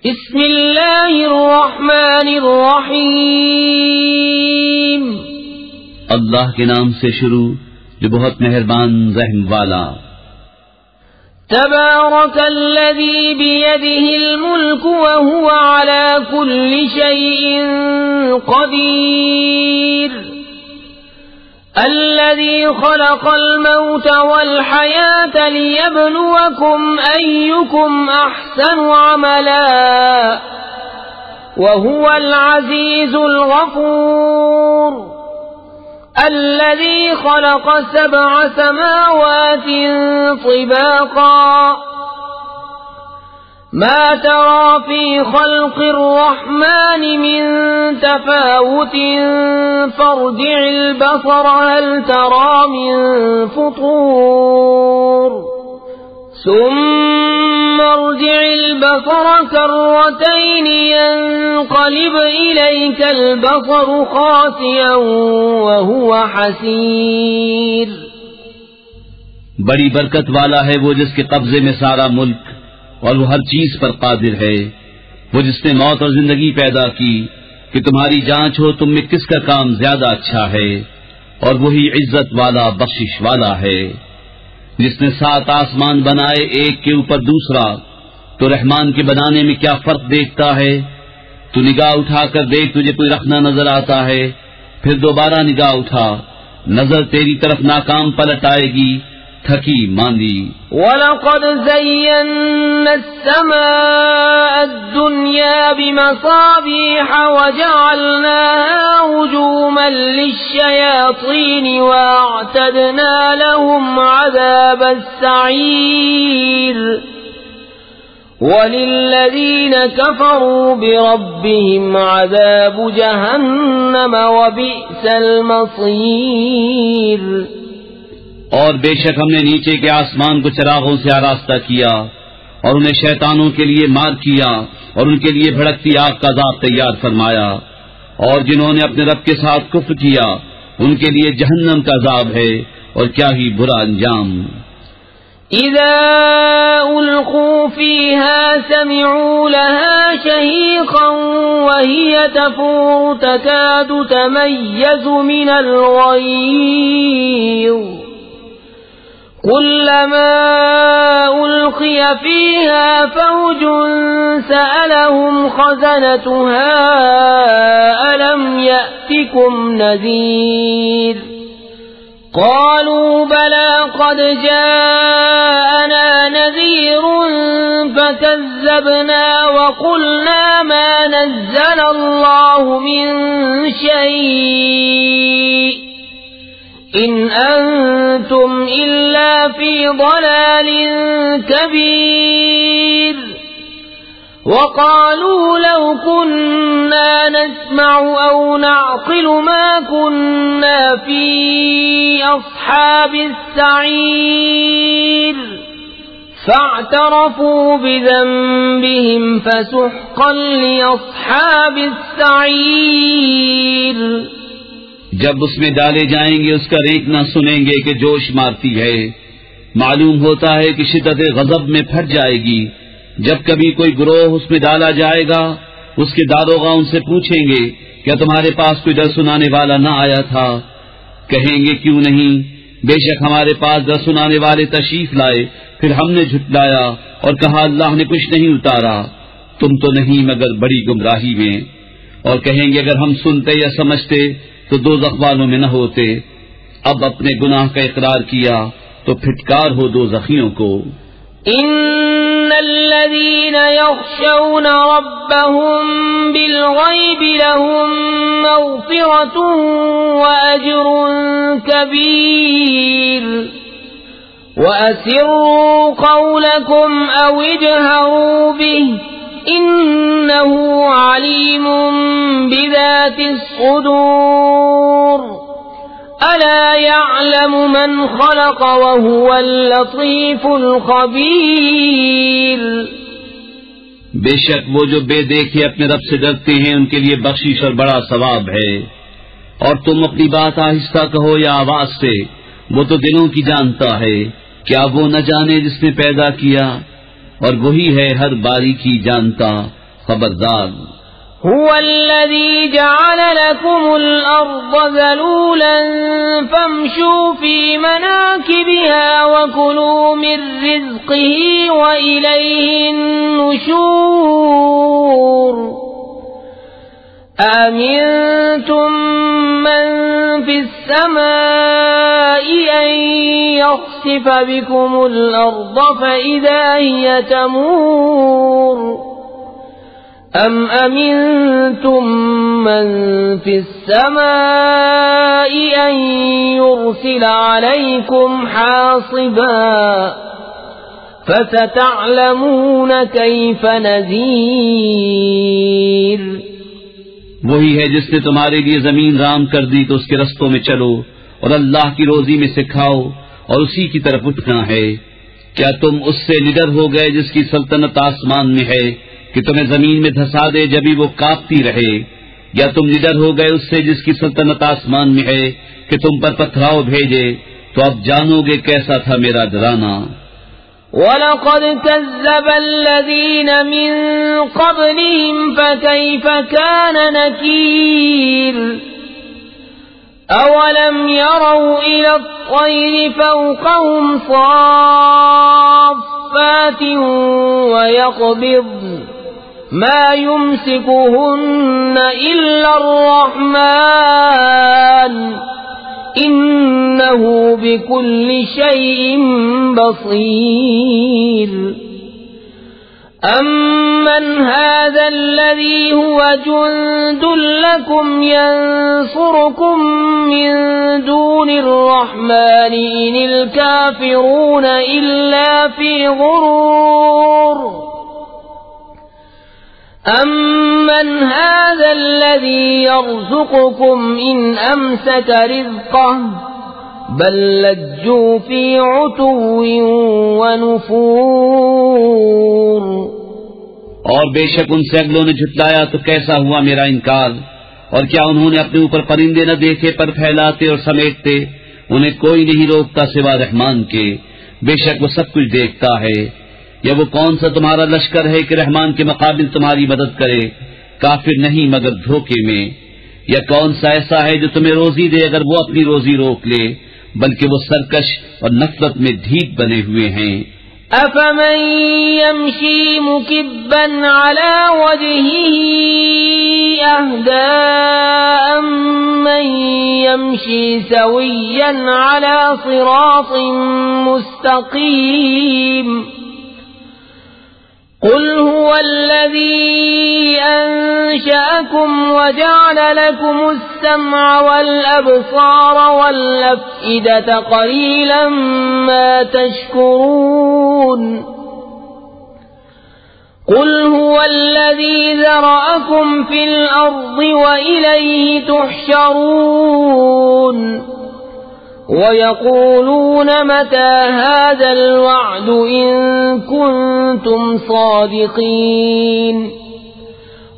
بسم اللہ الرحمن الرحیم، اللہ کے نام سے شروع جو بہت مہربان رحم والا۔ تبارک الذی بیدہ الملک وہو علی کل شیء قدیر، الذي خلق الموت والحياة ليبلوكم أيكم أحسن عملا وهو العزيز الغفور، الذي خلق 7 سماوات طباقا ما ترى في خلق الرحمن من تفاوت فارجع البصر هل ترى من فطور ثم ارجع البصر كرتين ينقلب إليك البصر خاسئا وهو حسير۔ بڑی برکت والا ہے وہ جس کے قبضے میں سارا ملک اور وہ ہر چیز پر قادر ہے، وہ جس نے موت اور زندگی پیدا کی کہ تمہاری جانچ ہو تم میں کس کا کام زیادہ اچھا ہے، اور وہی عزت والا بخشش والا ہے۔ جس نے 7 آسمان بنائے ایک کے اوپر دوسرا، تو رحمان کے بنانے میں کیا فرق دیکھتا ہے؟ تو نگاہ اٹھا کر دیکھ تجھے کوئی رکھنا نظر آتا ہے، پھر دوبارہ نگاہ اٹھا، نظر تیری طرف ناکام پلٹ آئے گی، تھکی ماندی۔ وَلَقَدْ زَيَّنَّا السَّمَاءَ الدُّنْيَا بِمَصَابِيحَ وَجَعَلْنَاهَا رُجُومًا لِلشَّيَاطِينِ وَأَعْتَدْنَا لَهُمْ عَذَابَ السَّعِيرِ، وَلِلَّذِينَ كَفَرُوا بِرَبِّهِمْ عَذَابُ جَهَنَّمَ وَبِئْسَ الْمَصِيرُ۔ اور بے شک ہم نے نیچے کے آسمان کو چراغوں سے آراستہ کیا اور انہیں شیطانوں کے لیے مار کیا اور ان کے لیے بھڑکتی آگ کا عذاب تیار فرمایا، اور جنہوں نے اپنے رب کے ساتھ کفر کیا ان کے لیے جہنم کا عذاب ہے، اور کیا ہی برا انجام۔ اذا القوا فيها سمعوا لها شهيقا وهي تفور تكاد تميز من الغيظ، كلما ألقي فيها فوج سألهم خزنتها ألم يأتكم نذير، قالوا بلى قد جاءنا نذير فكذبنا وقلنا ما نزل الله من شيء إن أنتم إلا في ضلال كبير، وقالوا لو كنا نسمع أو نعقل ما كنا في أصحاب السعير، فاعترفوا بذنبهم فسحقا لأصحاب السعير۔ جب اس میں ڈالے جائیں گے اس کا ریکنا سنیں گے کہ جوش مارتی ہے، معلوم ہوتا ہے کہ شدت غضب میں پھٹ جائے گی۔ جب کبھی کوئی گروہ اس میں ڈالا جائے گا اس کے داروغہ ان سے پوچھیں گے کیا تمہارے پاس کوئی ڈر سنانے والا نہ آیا تھا؟ کہیں گے کیوں نہیں، بے شک ہمارے پاس ڈر سنانے والے تشریف لائے، پھر ہم نے جھٹلایا اور کہا اللہ نے کچھ نہیں اتارا، تم تو نہیں مگر بڑی گمراہی میں۔ اور کہیں گے اگر ہم سنتے یا سمجھتے تو دوزخ والوں میں نہ ہوتے، اب اپنے گناہ کا اقرار کیا تو پھٹکار ہو دوزخیوں کو۔ ان الذين يخشون ربهم بالغيب لهم مغفرة واجر كبير، واسروا قولكم او اجهروا به إنه عليم بذات الصدور، ألا يعلم من خلق وهو اللطيف الخبير۔ بے شک وہ جو بے دیکھے اپنے رب سے ڈرتے ہیں ان کے لیے بخشش اور بڑا ثواب ہے۔ اور تم اپنی بات آہستہ کہو یا آواز سے، وہ تو دلوں کی جانتا ہے، کیا وہ نہ جانے جس نے پیدا کیا؟ اور وہی ہے ہر باریکی جانتا، خبردار هو الذي جعل لكم الأرض ذلولا فامشوا في مناكبها وكلوا من رزقه وإليه النشور أأمنتم من في السماء أن يخسف بكم الأرض فإذا هي تمور أم أمنتم من في السماء أن يرسل عليكم حاصبا فستعلمون كيف نذير وہی ہے جس نے تمہارے لیے زمین رام کر دی تو اس کے رستوں میں چلو اور اللہ کی روزی میں سے کھاؤ اور اسی کی طرف اٹھنا ہے۔ کیا تم اس سے نڈر ہو گئے جس کی سلطنت آسمان میں ہے کہ تمہیں زمین میں دھسا دے جبھی وہ کانپتی رہے، یا تم نڈر ہو گئے اس سے جس کی سلطنت آسمان میں ہے کہ تم پر پتھراؤ بھیجے؟ تو اب جانو گے کیسا تھا میرا ڈرانا۔ وَلَقَدْ كَذَّبَ الَّذِينَ مِن قَبْلِهِمْ فَكَيْفَ كَانَ نَكِيرِ أَوَلَمْ يَرَوْا إِلَى الطَّيْرِ فَوْقَهُمْ صَافَّاتٍ وَيَقْبِضْنَ مَا يُمْسِكُهُنَّ إِلَّا الرَّحْمَنُ إِنَّهُ بِكُلِّ شَيْءٍ بَصِيرٌ أَمَّنْ هَذَا الَّذِي هُوَ جُندٌ لَكُمْ يَنصُرُكُمْ مِنْ دُونِ الرَّحْمَنِ إِنِ الْكَافِرُونَ إِلَّا فِي غُرُورٍ أَمَّنْ هَذَا الَّذِي يَرْزُقُكُمْ إِنْ أَمْسَكَ رِزْقَهُ بَلْ لَجُّوا فِي عُتُوٍّ وَنُفُورٍ اور بے شک ان سے اگلوں نے جھٹلایا تو کیسا ہوا میرا انکار، اور کیا انہوں نے اپنے اوپر پرندے نہ دیکھے پر پھیلاتے اور سمیٹتے؟ انہیں کوئی نہیں روکتا سوا رحمان کے، بے شک وہ سب کچھ دیکھتا ہے۔ یا وہ کون سا تمہارا لشکر ہے کہ رحمان کے مقابل تمہاری مدد کرے؟ کافر نہیں مگر دھوکے میں۔ یا کون سا ایسا ہے جو تمہیں روزی دے اگر وہ اپنی روزی روک لے؟ بلکہ وہ سرکش اور نفرت میں ڈھیٹ بنے ہوئے ہیں۔ أَفَمَن يَمْشِي مُكِبًّا عَلَى وَجْهِهِ أَهْدَىٰ أَمَّن يَمْشِي سَوِيًّا عَلَى صِرَاطٍ مُّسْتَقِيمٍ قُلْ هُوَ الَّذِي أَنشَأَكُمْ وَجَعَلَ لَكُمُ السَّمْعَ وَالْأَبْصَارَ وَالْأَفْئِدَةَ قَلِيلًا مَا تَشْكُرُونَ قُلْ هُوَ الَّذِي ذَرَأَكُمْ فِي الْأَرْضِ وَإِلَيْهِ تُحْشَرُونَ وَيَقُولُونَ مَتَى هَذَا الْوَعْدُ إِن كُنتُمْ صَادِقِينَ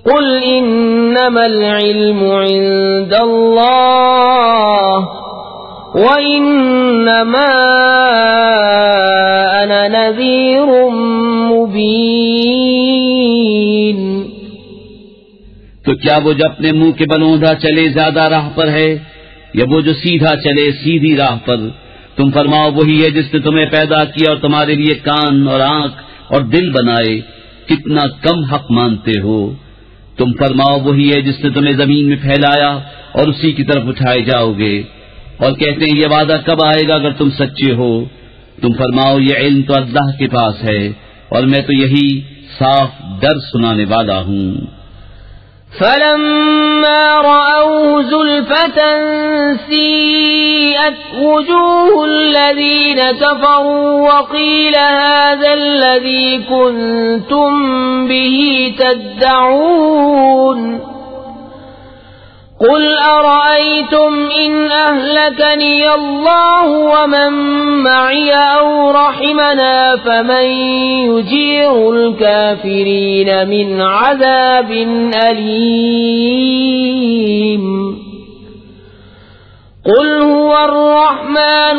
قُلْ إِنَّمَا الْعِلْمُ عِندَ اللَّهِ وَإِنَّمَا أَنَا نَذِيرٌ مُبِينٌ۔ تو کیا وہ جو اپنے منہ کے بل اوندھا چلے زیادہ راہ پر ہے، یا وہ جو سیدھا چلے سیدھی راہ پر؟ تم فرماؤ وہی ہے جس نے تمہیں پیدا کیا اور تمہارے لیے کان اور آنکھ اور دل بنائے، کتنا کم حق مانتے ہو۔ تم فرماؤ وہی ہے جس نے تمہیں زمین میں پھیلایا اور اسی کی طرف اٹھائے جاؤ گے، اور کہتے ہیں یہ وعدہ کب آئے گا اگر تم سچے ہو؟ تم فرماؤ یہ علم تو اللہ کے پاس ہے اور میں تو یہی صاف ڈر سنانے والا ہوں۔ فَلَمَّا رَأَوْهُ زُلْفَةً سِيئَتْ وُجُوهُ الَّذِينَ كَفَرُوا وَقِيلَ هَذَا الَّذِي كُنتُم بِهِ تَدَّعُونَ قُلْ أَرَأَيْتُمْ إِنْ أَهْلَكَنِيَ اللَّهُ وَمَن مَّعِيَ أَوْ رَحِمَنَا فَمَن يُجِيرُ الْكَافِرِينَ مِنْ عَذَابٍ أَلِيمٍ قُلْ هُوَ الرَّحْمَنُ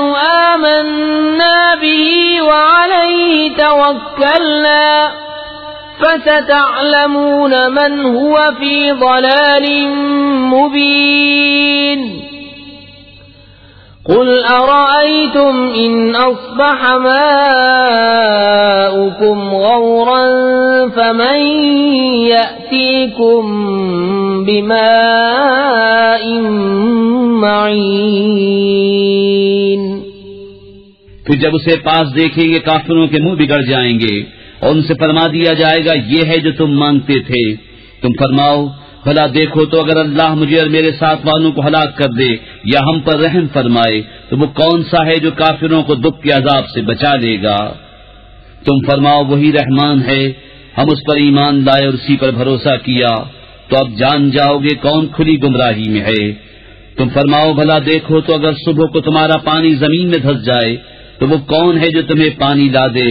آمَنَّا بِهِ وَعَلَيْهِ تَوَكَّلْنَا فستعلمون من هو في ضلال مبين قل أرأيتم إن أصبح ماؤكم غورا فمن يأتيكم بماء معين۔ پھر جب اسے پاس دیکھیں گے کافروں کے منہ بگڑ جائیں گے اور ان سے فرما دیا جائے گا یہ ہے جو تم مانگتے تھے۔ تم فرماؤ بھلا دیکھو تو اگر اللہ مجھے اور میرے ساتھ والوں کو ہلاک کر دے یا ہم پر رحم فرمائے تو وہ کون سا ہے جو کافروں کو دکھ کے عذاب سے بچا لے گا؟ تم فرماؤ وہی رحمان ہے، ہم اس پر ایمان لائے اور اسی پر بھروسہ کیا، تو اب جان جاؤ گے کون کھلی گمراہی میں ہے۔ تم فرماؤ بھلا دیکھو تو اگر صبح کو تمہارا پانی زمین میں دھس جائے تو وہ کون ہے جو تمہیں پانی لا دے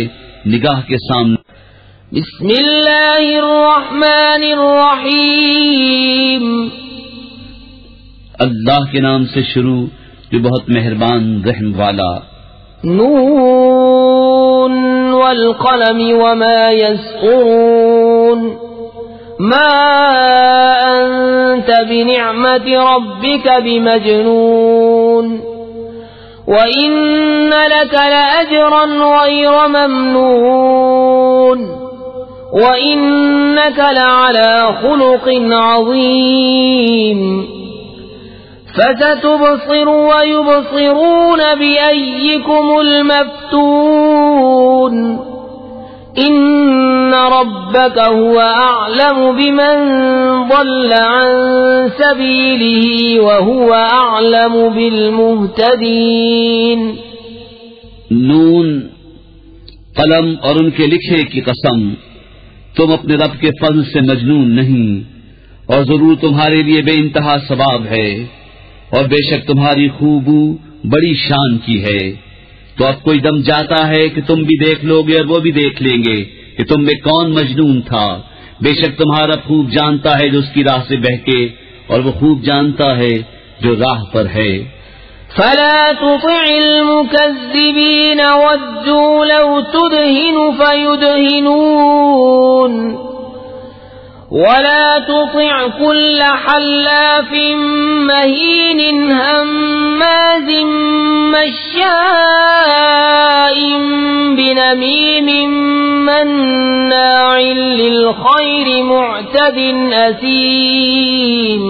نگاہ کے سامنے۔ بسم اللہ الرحمن الرحیم، اللہ کے نام سے شروع جو بہت مہربان رحم والا۔ نون والقلم وما يسطرون ما أنت بنعمة ربك بمجنون وإن لك لأجرا غير ممنون وإنك لعلى خلق عظيم فستبصر ويبصرون بأيكم المفتون إن ربك هو أعلم بمن ضل عن سبيله وهو أعلم بالمهتدين۔ نون، قلم اور ان کے لکھے کی قسم، تم اپنے رب کے فضل سے مجنون نہیں، اور ضرور تمہارے لیے بے انتہا ثواب ہے، اور بے شک تمہاری خوبو بڑی شان کی ہے۔ تو اب کوئی دم جاتا ہے کہ تم بھی دیکھ لو گے اور وہ بھی دیکھ لیں گے کہ تم میں کون مجنون تھا۔ بے شک تمہارا خوب جانتا ہے جو اس کی راہ سے بہکے، اور وہ خوب جانتا ہے جو راہ پر ہے۔ فلا تطع المكذبين ودوا لو تدهن فيدهنون ولا تطع كل حلاف مهين هماز مشاء بنميم مناع للخير معتد أثيم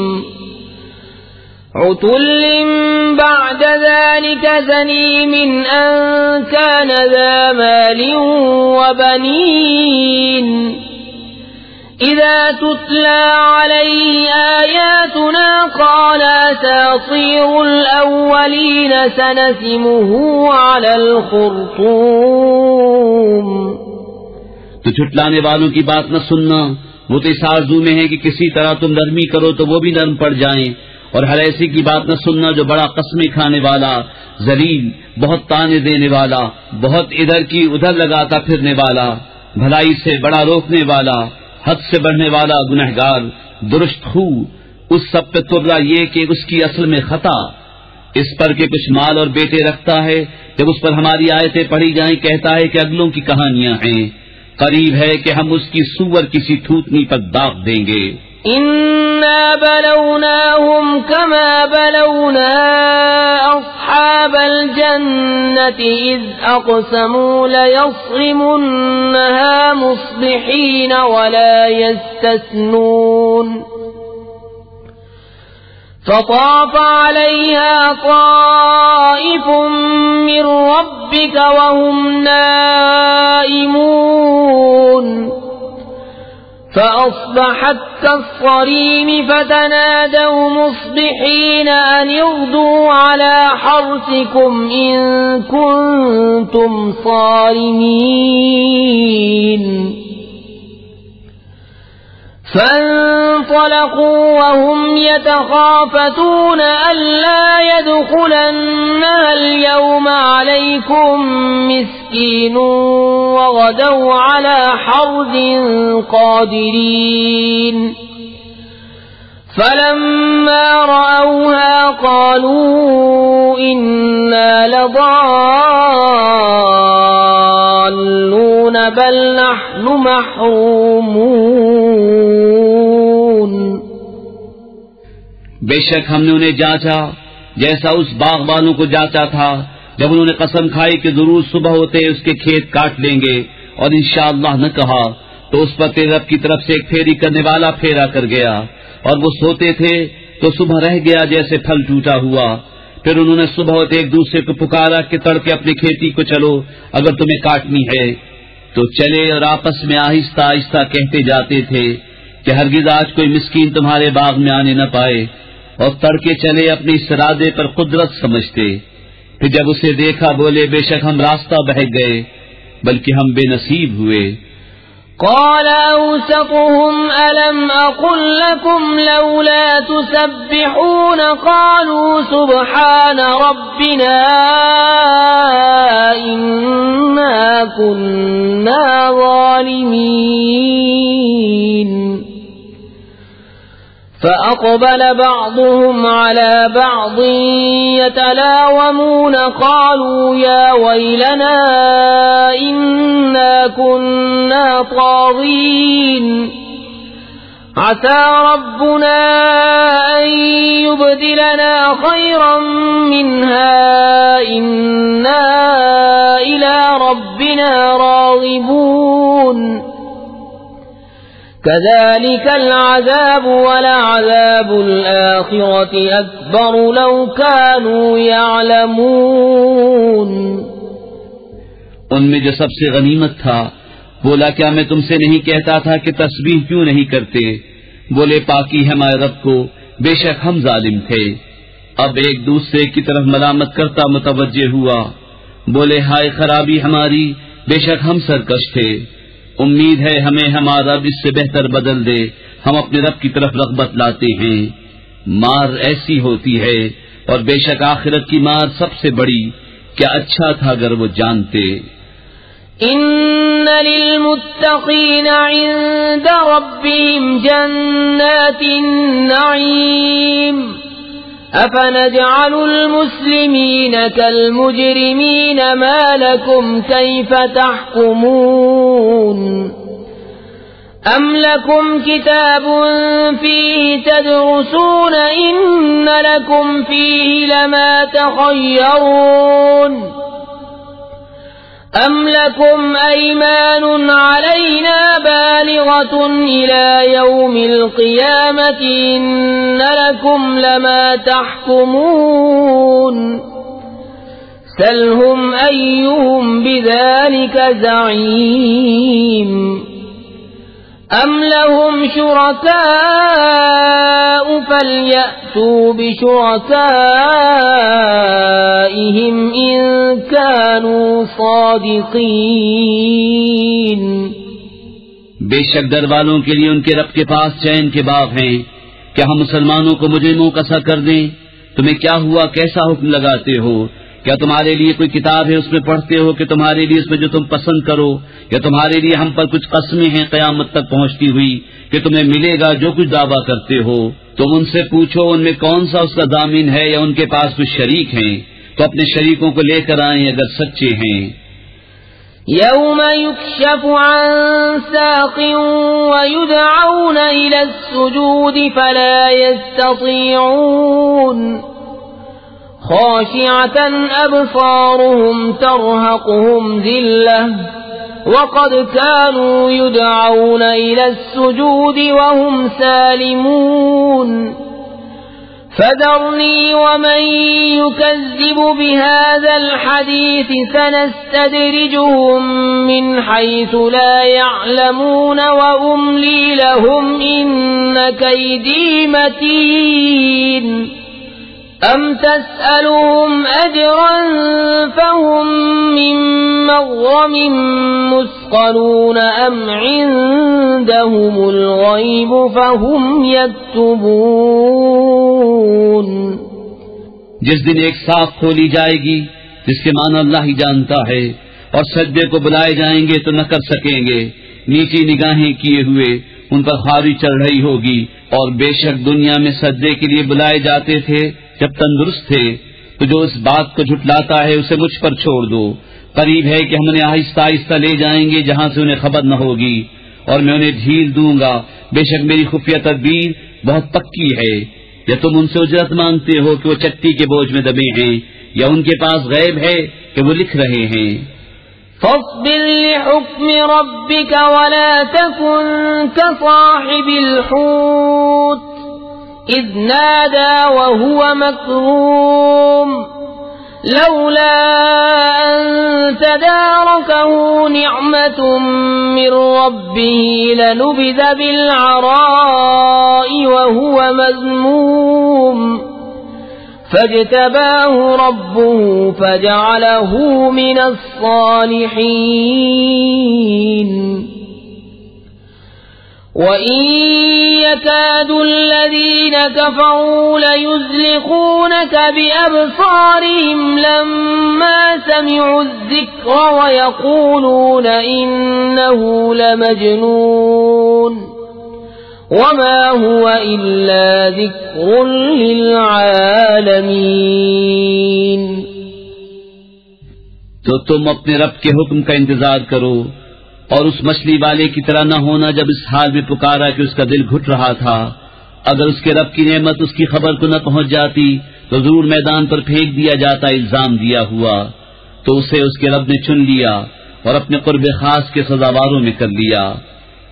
عتل بعد ذلك زنيم أن كان ذا مال وبنين إذا تتلى عليه آياتنا قال أساطير الأولين سنسمه على الخرطوم۔ تو جھٹلانے والوں کی بات نہ سننا، وہ تو اس آرزو میں ہے کہ کسی طرح تم نرمی کرو تو وہ بھی نرم پڑ جائیں، اور ہر ایسی کی بات نہ سننا جو بڑا قسمیں کھانے والا، ذلیل، بہت تانے دینے والا، بہت ادھر کی ادھر لگاتا پھرنے والا، بھلائی سے بڑا روکنے والا، حد سے بڑھنے والا گنہگار، درست خو، اس سب پہ ترلا یہ کہ اس کی اصل میں خطا، اس پر کہ کچھ مال اور بیٹے رکھتا ہے، جب اس پر ہماری آیتیں پڑھی جائیں کہتا ہے کہ اگلوں کی کہانیاں ہیں، قریب ہے کہ ہم اس کی سور کسی تھوتنی پر داغ دیں گے۔ إنا بلوناهم كما بلونا أصحاب الجنة إذ أقسموا ليصرمنها مصبحين ولا يستثنون فطاف عليها طائف من ربك وهم نائمون فأصبحت كالصريم فتنادوا مصبحين أن اغدوا على حرثكم إن كنتم صارمين فانطلقوا وهم يتخافتون ألا يدخلنها اليوم عليكم مسكين وغدوا على حرد قادرين فلما رأوها قالوا إنا لضالون بل نحن محرومون. بے شک ہم نے انہیں جانچا جیسا اس باغ والوں کو جانچا تھا جب انہوں نے قسم کھائی کہ ضرور صبح ہوتے اس کے کھیت کاٹ لیں گے اور انشاءاللہ نہ کہا تو اس پر تیرے رب کی طرف سے ایک پھیری کرنے والا پھیرا کر گیا اور وہ سوتے تھے تو صبح رہ گیا جیسے پھل ٹوٹا ہوا. پھر انہوں نے صبح ہوتے ایک دوسرے کو پکارا کہ تڑکے اپنی کھیتی کو چلو اگر تمہیں کاٹنی ہے. تو چلے اور آپس میں آہستہ آہستہ کہتے جاتے تھے کہ ہرگز آج کوئی مسکین تمہارے باغ میں آنے نہ پائے. اور تڑکے چلے اپنے اس ارادے پر قدرت سمجھتے. پھر جب اسے دیکھا بولے بے شک ہم راستہ بہک گئے بلکہ ہم بے نصیب ہوئے. قال أوسطهم ألم أقل لكم لولا تسبحون قالوا سبحان ربنا إنا كنا ظالمين. فأقبل بعضهم على بعض يتلاومون قالوا يا ويلنا إنا كنا طاغين عسى ربنا أن يبدلنا خيرا منها إنا إلى ربنا راغبون. كذلك العذاب ولعذاب الآخرة أكبر لو كانوا يعلمون. ان میں جو سب سے غنیمت تھا بولا کیا میں تم سے نہیں کہتا تھا کہ تسبیح کیوں نہیں کرتے؟ بولے پاکی ہے ہمارے رب کو بے شک ہم ظالم تھے. اب ایک دوسرے کی طرف ملامت کرتا متوجہ ہوا. بولے ہائے خرابی ہماری بے شک ہم سرکش تھے. امید ہے ہمیں ہمارا رب اس سے بہتر بدل دے. ہم اپنے رب کی طرف رغبت لاتے ہیں. مار ایسی ہوتی ہے اور بے شک آخرت کی مار سب سے بڑی. کیا اچھا تھا اگر وہ جانتے. ان للمتقین عند ربهم جنات النعیم افنجعل المسلمین كالمجرمین ما لكم كيف تحكمون ام لكم كتاب فيه تدرسون ان لكم فيه لما تخيرون ام لكم ايمان علينا بالغة الى يوم القيامة ان لكم لما تحكمون سلهم ايهم بذلك زعيم ام لهم شركاء فليأتوا بشركائهم ان كانوا صادقين. بے شک در والوں کے لیے ان کے رب کے پاس چین کے باغ ہیں. کیا ہم مسلمانوں کو مجرموں کا سا کر دیں؟ تمہیں کیا ہوا کیسا حکم لگاتے ہو؟ کیا تمہارے لیے کوئی کتاب ہے اس میں پڑھتے ہو کہ تمہارے لیے اس میں جو تم پسند کرو؟ یا تمہارے لیے ہم پر کچھ قسمیں ہیں قیامت تک پہنچتی ہوئی کہ تمہیں ملے گا جو کچھ دعویٰ کرتے ہو؟ تم ان سے پوچھو ان میں کون سا اس کا ضامن ہے یا ان کے پاس کچھ شریک ہیں تو اپنے شریکوں کو لے کر آئیں اگر سچے ہیں. يوم يكشف عن ساق ويدعون إلى السجود فلا يستطيعون خاشعة أبصارهم ترهقهم ذلة وقد كانوا يدعون إلى السجود وهم سالمون فذرني ومن يكذب بهذا الحديث سنستدرجهم من حيث لا يعلمون وأملي لهم إن كيدي متين أم تسألهم أجرا فهم من مغرم مثقلون أم عندهم الغيب فهم يكتبون. جس دن ایک ساق کھولی جائے گی جس کے معنی اللہ ہی جانتا ہے اور سجدے کو بلائے جائیں گے تو نہ کر سکیں گے. نیچی نگاہیں کیے ہوئے ان پر خاری چڑھ رہی ہوگی اور بے شک دنیا میں سجدے کے لیے بلائے جاتے تھے جب تندرست تھے، تو جو اس بات کو جھٹلاتا ہے اسے مجھ پر چھوڑ دو۔ قریب ہے کہ ہم انہیں آہستہ آہستہ لے جائیں گے جہاں سے انہیں خبر نہ ہوگی، اور میں انہیں ڈھیل دوں گا۔ بے شک میری خفیہ تدبیر بہت پکی ہے۔ یا تم ان سے اجرت مانگتے ہو کہ وہ چٹی کے بوجھ میں دبے ہیں، یا ان کے پاس غیب ہے کہ وہ لکھ رہے ہیں؟ فاصبر لحكم ربك ولا تكن كصاحب الحوت إذ نادى وهو مكظوم لولا أن تداركه نعمة من ربه لنبذ بالعراء وهو مذموم فاجتباه ربه فجعله من الصالحين وَإِن يَكَادُ الَّذِينَ كَفَرُوا لَيُزْلِقُونَكَ بِأَبْصَارِهِمْ لَمَّا سَمِعُوا الذِّكْرَ وَيَقُولُونَ إِنَّهُ لَمَجْنُونٌ وَمَا هُوَ إِلَّا ذِكْرٌ لِلْعَالَمِينَ۔ تو تم اپنے رب کے حکم کا انتظار کرو، اور اس مچھلی والے کی طرح نہ ہونا جب اس حال میں پکارا کہ اس کا دل گھٹ رہا تھا۔ اگر اس کے رب کی نعمت اس کی خبر کو نہ پہنچ جاتی تو ضرور میدان پر پھینک دیا جاتا الزام دیا ہوا، تو اسے اس کے رب نے چن لیا اور اپنے قرب خاص کے سزاواروں میں کر لیا۔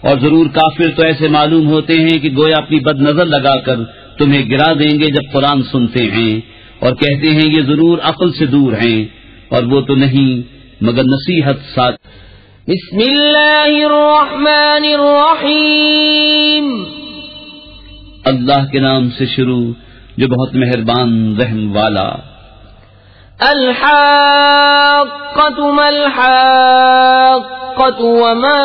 اور ضرور کافر تو ایسے معلوم ہوتے ہیں کہ گویا اپنی بد نظر لگا کر تمہیں گرا دیں گے جب قرآن سنتے ہیں، اور کہتے ہیں یہ ضرور عقل سے دور ہیں، اور وہ تو نہیں مگر نصیحت ساتھ۔ بسم اللہ الرحمن الرحیم، اللہ کے نام سے شروع جو بہت مہربان رحم والا۔ الحاقۃ ما الحاقۃ وما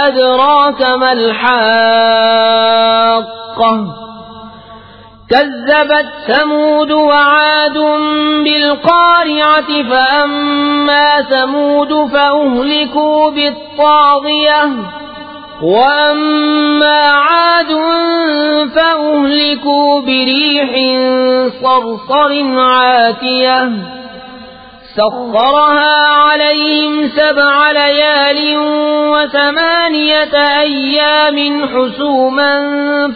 ادراک ما الحاقۃ كذبت ثمود وعاد بالقارعة فأما ثمود فأهلكوا بالطاغية وأما عاد فأهلكوا بريح صرصر عاتية سخرها عليهم 7 ليال و8 أيام حسوما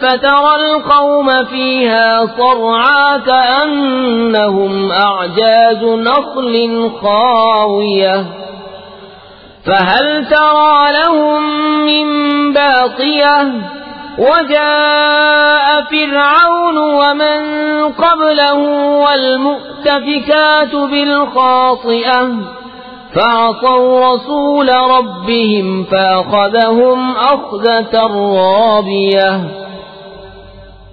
فترى القوم فيها صرعا كأنهم أعجاز نخل خاوية فهل ترى لهم من باقية وجاء فرعون ومن قبله والمؤتفكات بالخاطئة فعصوا رسول ربهم فأخذهم أخذة رابية۔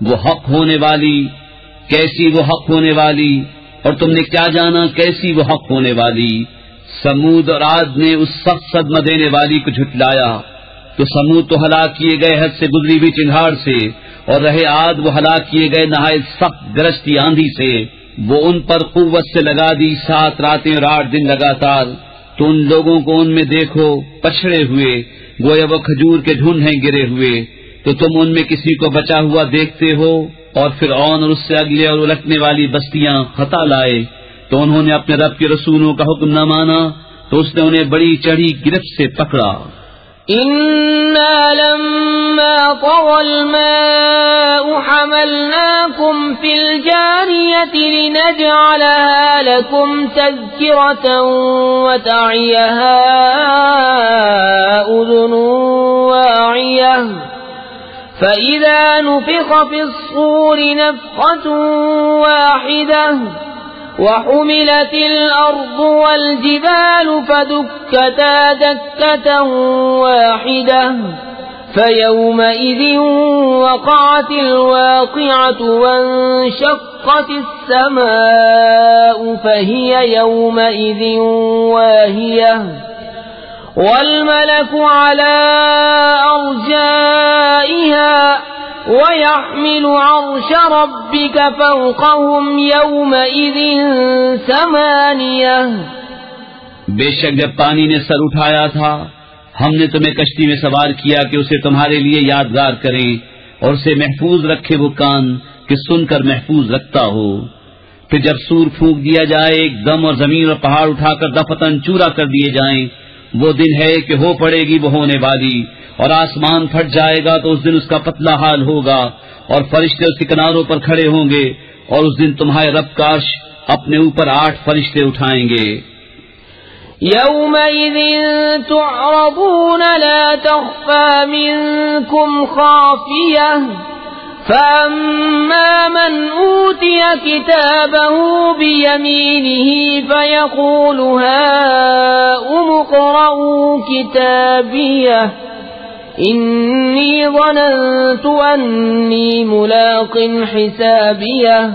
وہ حق ہونے والی، کیسی وہ حق ہونے والی، اور تم نے کیا جانا کیسی وہ حق ہونے والی۔ سمود اور عاد نے اس سخت صدمہ دینے والی کو جھٹلایا، تو سمود تو ہلاک کیے گئے حد سے گزری ہوئی چنگھاڑ سے، اور رہے عاد وہ ہلاک کیے گئے نہایت سخت گرجتی آندھی سے۔ وہ ان پر قوت سے لگا دی 7 راتیں اور 8 دن لگاتار، تو ان لوگوں کو ان میں دیکھو پچھڑے ہوئے، گویا وہ کھجور کے ڈھونڈ ہیں گرے ہوئے، تو تم ان میں کسی کو بچا ہوا دیکھتے ہو؟ اور فرعون اور اس سے اگلے اور الٹنے والی بستیاں خطا لائے، تو انہوں نے اپنے رب کے رسولوں کا حکم نہ مانا، تو اس نے انہیں بڑی چڑھی گرفت سے پکڑا۔ إِنَّا لَمَّا طَغَى الْمَاءُ حَمَلْنَاكُمْ فِي الْجَارِيَةِ لِنَجْعَلَهَا لَكُمْ تَذْكِرَةً وَتَعِيَهَا أُذُنٌ وَاعِيَةٌ فَإِذَا نُفِخَ فِي الصُّورِ نَفْخَةٌ وَاحِدَةٌ وحملت الأرض والجبال فدكتا دكة واحدة فيومئذ وقعت الواقعة وانشقت السماء فهي يومئذ واهية والملك على أرجائها وَيَحْمِلُ عَرْشَ رَبِّكَ فَوْقَهُمْ يَوْمَئِذٍ 8۔ بے شک جب پانی نے سر اٹھایا تھا، ہم نے تمہیں کشتی میں سوار کیا کہ اسے تمہارے لیے یادگار کریں، اور اسے محفوظ رکھے وہ کان کہ سن کر محفوظ رکھتا ہو. پھر جب سور پھونک دیا جائے ایک دم اور زمین اور پہاڑ اٹھا کر دفتن چورا کر دیے جائیں، وہ دن ہے کہ ہو پڑے گی وہ ہونے والی، اور آسمان پھٹ جائے گا تو اس دن اس کا پتلا حال ہوگا، اور فرشتے اس کے کناروں پر کھڑے ہوں گے، اور اس دن تمہارے رب کا عرش اپنے اوپر 8 فرشتے اٹھائیں گے. يومئذ تعرضون لا تخفى منكم خافية فأما من أوتي كتابه بيمينه فيقول هاؤم اقرءوا كتابيه إني ظننت أني ملاق حسابيه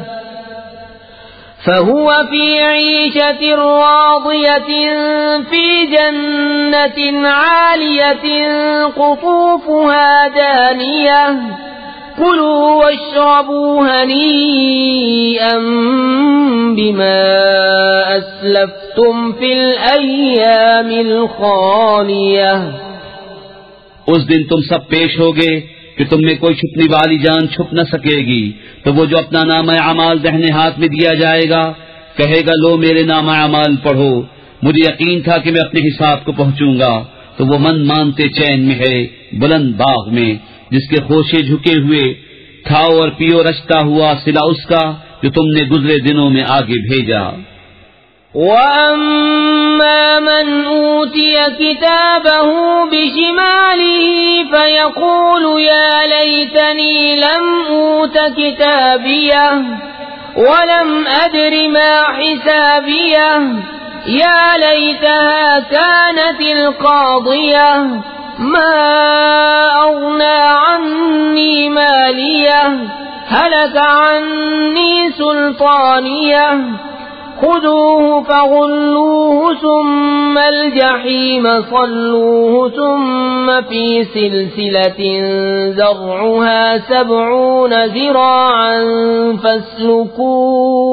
فهو في عيشة راضية في جنة عالية قطوفها دانية كلوا واشربوا هنيئا بما أسلفتم في الأيام الخالية. اس دن تم سب پیش ہوگے کہ تم میں کوئی چھپنے والی جان چھپ نہ سکے گی، تو وہ جو اپنا نامہ اعمال دہنے ہاتھ میں دیا جائے گا کہے گا لو میرے نامہ اعمال پڑھو، مجھے یقین تھا کہ میں اپنے حساب کو پہنچوں گا. تو وہ من مانتے چین میں ہے بلند باغ میں، جس کے خوشے جھکے ہوئے، کھاؤ اور پیو رچتا ہوا صلہ اس کا جو تم نے گزرے دنوں میں آگے بھیجا. وَأَمَّا مَنْ أُوتِيَ كِتَابَهُ بِشِمَالِهِ فَيَقُولُ يَا لَيْتَنِي لَمْ أُوتَ كِتَابِيَهْ وَلَمْ أَدْرِ مَا حِسَابِيَهْ يَا لَيْتَهَا كَانَتِ الْقَاضِيَةَ مَا أَغْنَى عَنِّي مَالِيَهْ هَلَكَ عَنِّي سُلْطَانِيَهْ خذوه فغلوه ثم الجحيم صلوه ثم في سلسلة ذرعها 70 ذراعا فاسلكوه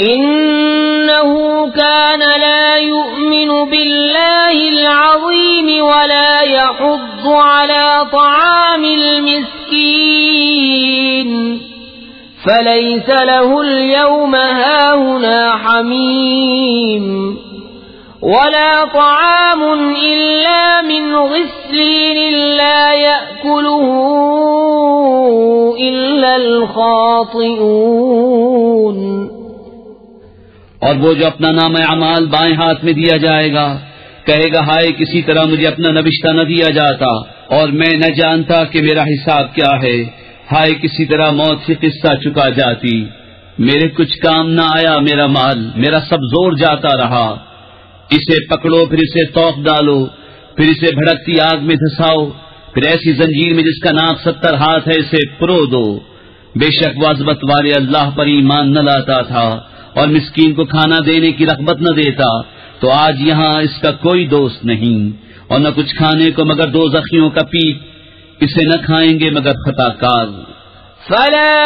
إنه كان لا يؤمن بالله العظيم ولا يحض على طعام المسكين فليس له اليوم هاهنا حميم ولا طعام إلا من غسلين لا يأكله إلا الخاطئون. اور وہ جو اپنا نام اعمال بائیں ہاتھ میں دیا جائے گا کہے گا ہائے کسی طرح مجھے اپنا نوشتہ نہ دیا جاتا اور میں نہ جانتا کہ میرا حساب کیا ہے. ہائے کسی طرح موت سے قصہ چکا جاتی، میرے کچھ کام نہ آیا میرا مال، میرا سب زور جاتا رہا. اسے پکڑو پھر اسے توق ڈالو، پھر اسے بھڑکتی آگ میں دھساؤ، پھر ایسی زنجیر میں جس کا ناک 70 ہاتھ ہے اسے پرو دو. بے شک وہ عظمت والے اللہ پر ایمان نہ لاتا تھا اور مسکین کو کھانا دینے کی رغبت نہ دیتا، تو آج یہاں اس کا کوئی دوست نہیں اور نہ کچھ کھانے کو مگر دوزخیوں کا پیپ، اسے نہ کھائیں گے مگر خطا کار. فلا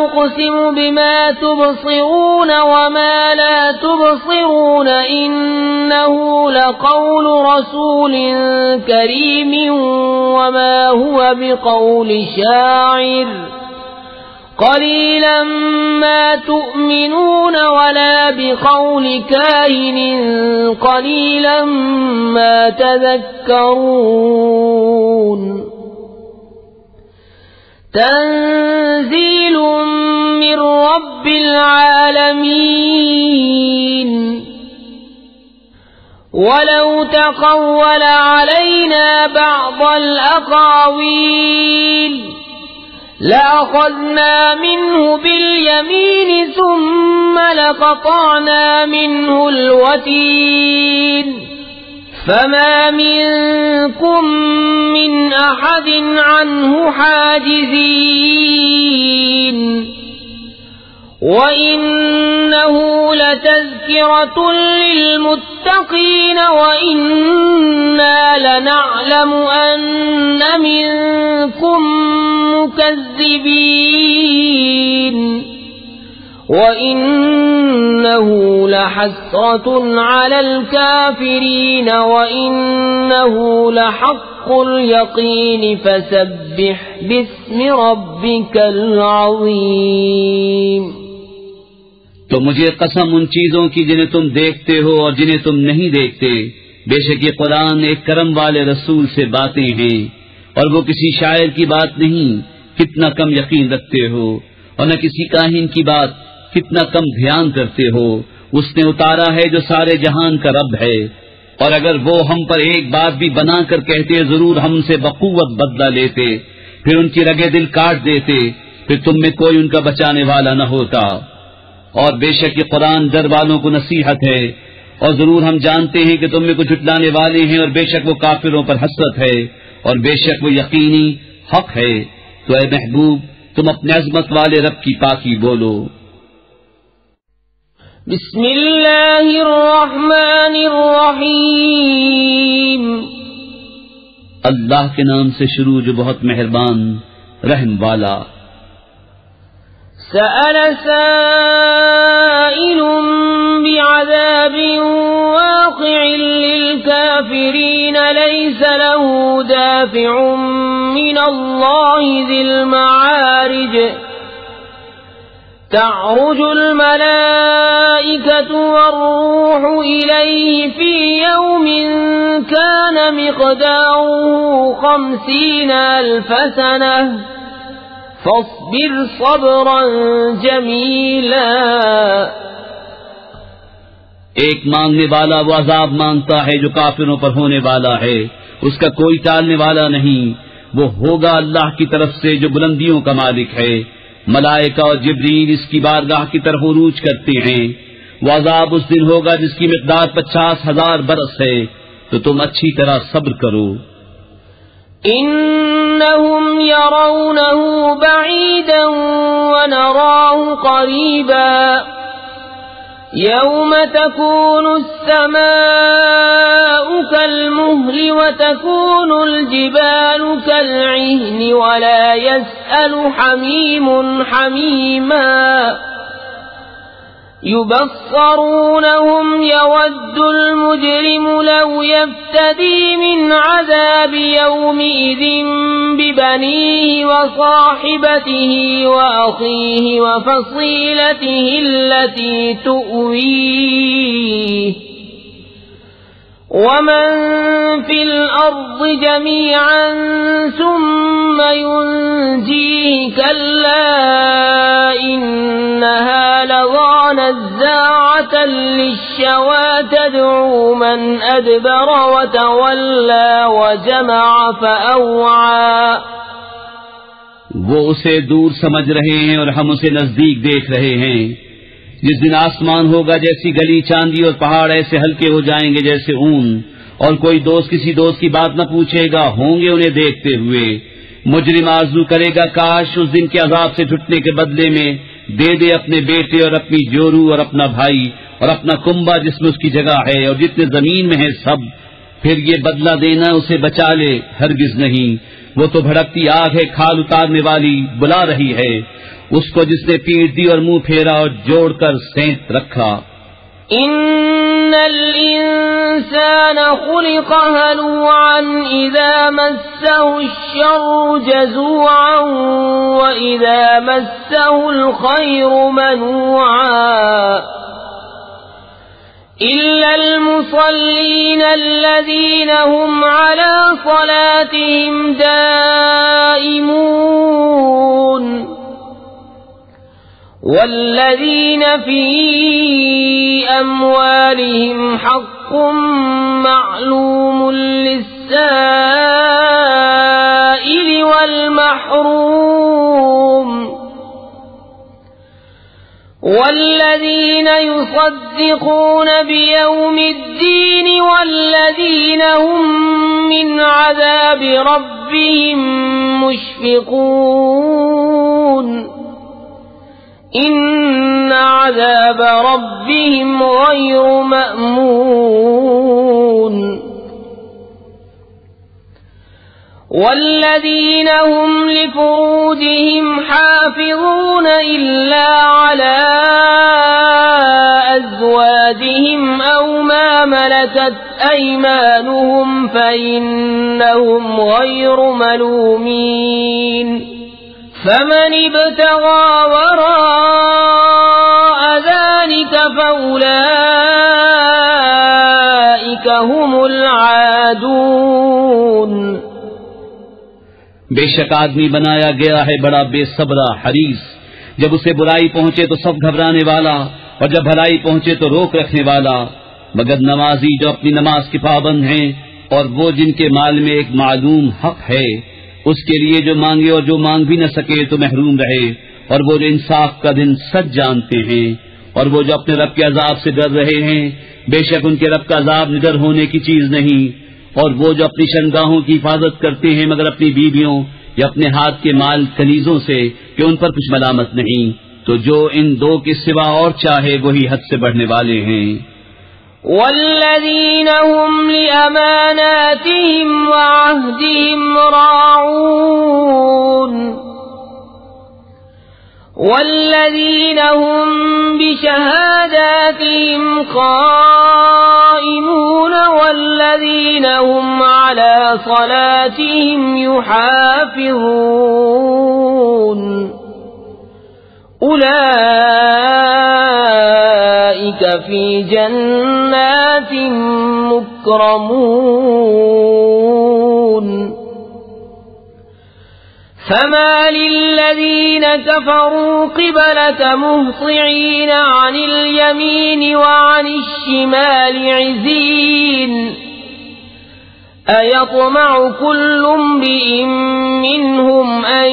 اقسم بما تبصرون وما لا تبصرون انه لقول رسول كريم وما هو بقول شاعر قليلا ما تؤمنون ولا بقول كاهن قليلا ما تذكرون. تنزيل من رب العالمين ولو تقول علينا بعض الأقاويل لأخذنا منه باليمين ثم لقطعنا منه الوتين فما منكم من أحد عنه حاجزين وإنه لتذكرة للمتقين وإنا لنعلم أن منكم مكذبين وَإِنَّهُ لَحَسْرَةٌ عَلَى الْكَافِرِينَ وَإِنَّهُ لَحَقُّ الْيَقِينِ فَسَبِّحْ بِاسْمِ رَبِّكَ الْعَظِيمِ۔ تو مجھے قسم ان چیزوں کی جنہیں تم دیکھتے ہو اور جنہیں تم نہیں دیکھتے، بے شک یہ قرآن ایک کرم والے رسول سے باتیں ہیں اور وہ کسی شاعر کی بات نہیں، کتنا کم یقین رکھتے ہو، اور نہ کسی کاہن کی بات، کتنا کم دھیان کرتے ہو۔ اس نے اتارا ہے جو سارے جہان کا رب ہے، اور اگر وہ ہم پر ایک بات بھی بنا کر کہتے ضرور ہم سے بقوت بدلہ لیتے، پھر ان کی رگے دل کاٹ دیتے، پھر تم میں کوئی ان کا بچانے والا نہ ہوتا۔ اور بے شک یہ قرآن در والوں کو نصیحت ہے، اور ضرور ہم جانتے ہیں کہ تم میں کچھ جھٹلانے والے ہیں، اور بے شک وہ کافروں پر حسرت ہے، اور بے شک وہ یقینی حق ہے۔ تو اے محبوب تم اپنے عظمت والے رب کی پاکی بولو۔ بسم اللہ الرحمن الرحیم، اللہ کے نام سے شروع جو بہت مہربان رحم والا۔ سأل سائل بعذاب واقع للكافرين ليس له دافع من الله ذي المعارج تعرج الملائكة والروح إليه في يوم كان مقداره 50,000 سنة فاصبر صبرا جمیلا۔ ایک مانگنے والا وہ عذاب مانگتا ہے جو کافروں پر ہونے والا ہے، اس کا کوئی ٹالنے والا نہیں، وہ ہوگا اللہ کی طرف سے جو بلندیوں کا مالک ہے۔ ملائکہ اور جبریل اس کی بارگاہ کی طرف عروج کرتے ہیں۔ وہ عذاب اس دن ہوگا جس کی مقدار 50,000 برس ہے، تو تم اچھی طرح صبر کرو۔ انہم یرونہ بعیدا ونراہ قریبا یوم تکون السماء کالمہل وتکون الجبال کالعہن ولا یسأل حمیم حمیما يبصرونهم يود المجرم لو يفتدي من عذاب يومئذ ببنيه وصاحبته وأخيه وفصيلته التي تؤويه ومن في الأرض جميعا ثم ينجيه كلا إنها لظى نزاعة للشوى تدعو من أدبر وتولى وجمع فأوعى۔ وہ اسے دور سمجھ رہے ہیں اور ہم اسے نزدیک دیکھ رہے ہیں۔ جس دن آسمان ہوگا جیسی گلی چاندی اور پہاڑ ایسے ہلکے ہو جائیں گے جیسے اون، اور کوئی دوست کسی دوست کی بات نہ پوچھے گا، ہوں گے انہیں دیکھتے ہوئے۔ مجرم آرزو کرے گا کاش اس دن کے عذاب سے چھٹنے کے بدلے میں دے دے اپنے بیٹے اور اپنی جورو اور اپنا بھائی اور اپنا کنبا جس میں اس کی جگہ ہے اور جتنے زمین میں ہے سب، پھر یہ بدلہ دینا اسے بچا لے، ہرگز نہیں۔ وہ تو بھڑکتی آگ ہے کھال اتارنے والی، بلا رہی ہے اس کو جس نے پیٹ دی اور منہ پھیرا اور جوڑ کر سینت رکھا۔ ان الانسان خلق هلوعا اذا مسه الشر جزوعا واذا مسه الخير منوعا الا المصلين الذين هم على صلاتهم دائمون والذين في أموالهم حق معلوم للسائل والمحروم والذين يصدقون بيوم الدين والذين هم من عذاب ربهم مشفقون ان عذاب ربهم غیر مأمون والذين هم لفروجهم حافظون إلا على أزواجهم أو ما ملكت أيمانهم فإنهم غير ملومين فمن ابتغى وراء ذلك فأولئك هم العادون. بے شک آدمی بنایا گیا ہے بڑا بے صبرا حریص، جب اسے برائی پہنچے تو سب گھبرانے والا، اور جب بھلائی پہنچے تو روک رکھنے والا. مگر نمازی جو اپنی نماز کے پابند ہیں، اور وہ جن کے مال میں ایک معلوم حق ہے، اس کے لیے جو مانگے اور جو مانگ بھی نہ سکے تو محروم رہے. اور وہ جو انصاف کا دن سچ جانتے ہیں، اور وہ جو اپنے رب کے عذاب سے ڈر رہے ہیں، بے شک ان کے رب کا عذاب نڈر ہونے کی چیز نہیں. اور وہ جو اپنی شرمگاہوں کی حفاظت کرتے ہیں مگر اپنی بیویوں یا اپنے ہاتھ کے مال کنیزوں سے کہ ان پر کچھ ملامت نہیں، تو جو ان دو کے سوا اور چاہے وہی حد سے بڑھنے والے ہیں. والذین هم لأماناتهم وعهدهم راعون والذین هم بشهاداتهم قائمون والذین هم على صلاتهم يحافظون أولئك في جنات مكرمون. فما للذين كفروا قبلك مهطعين عن اليمين وعن الشمال عزين أيطمع كل امرئ منهم أن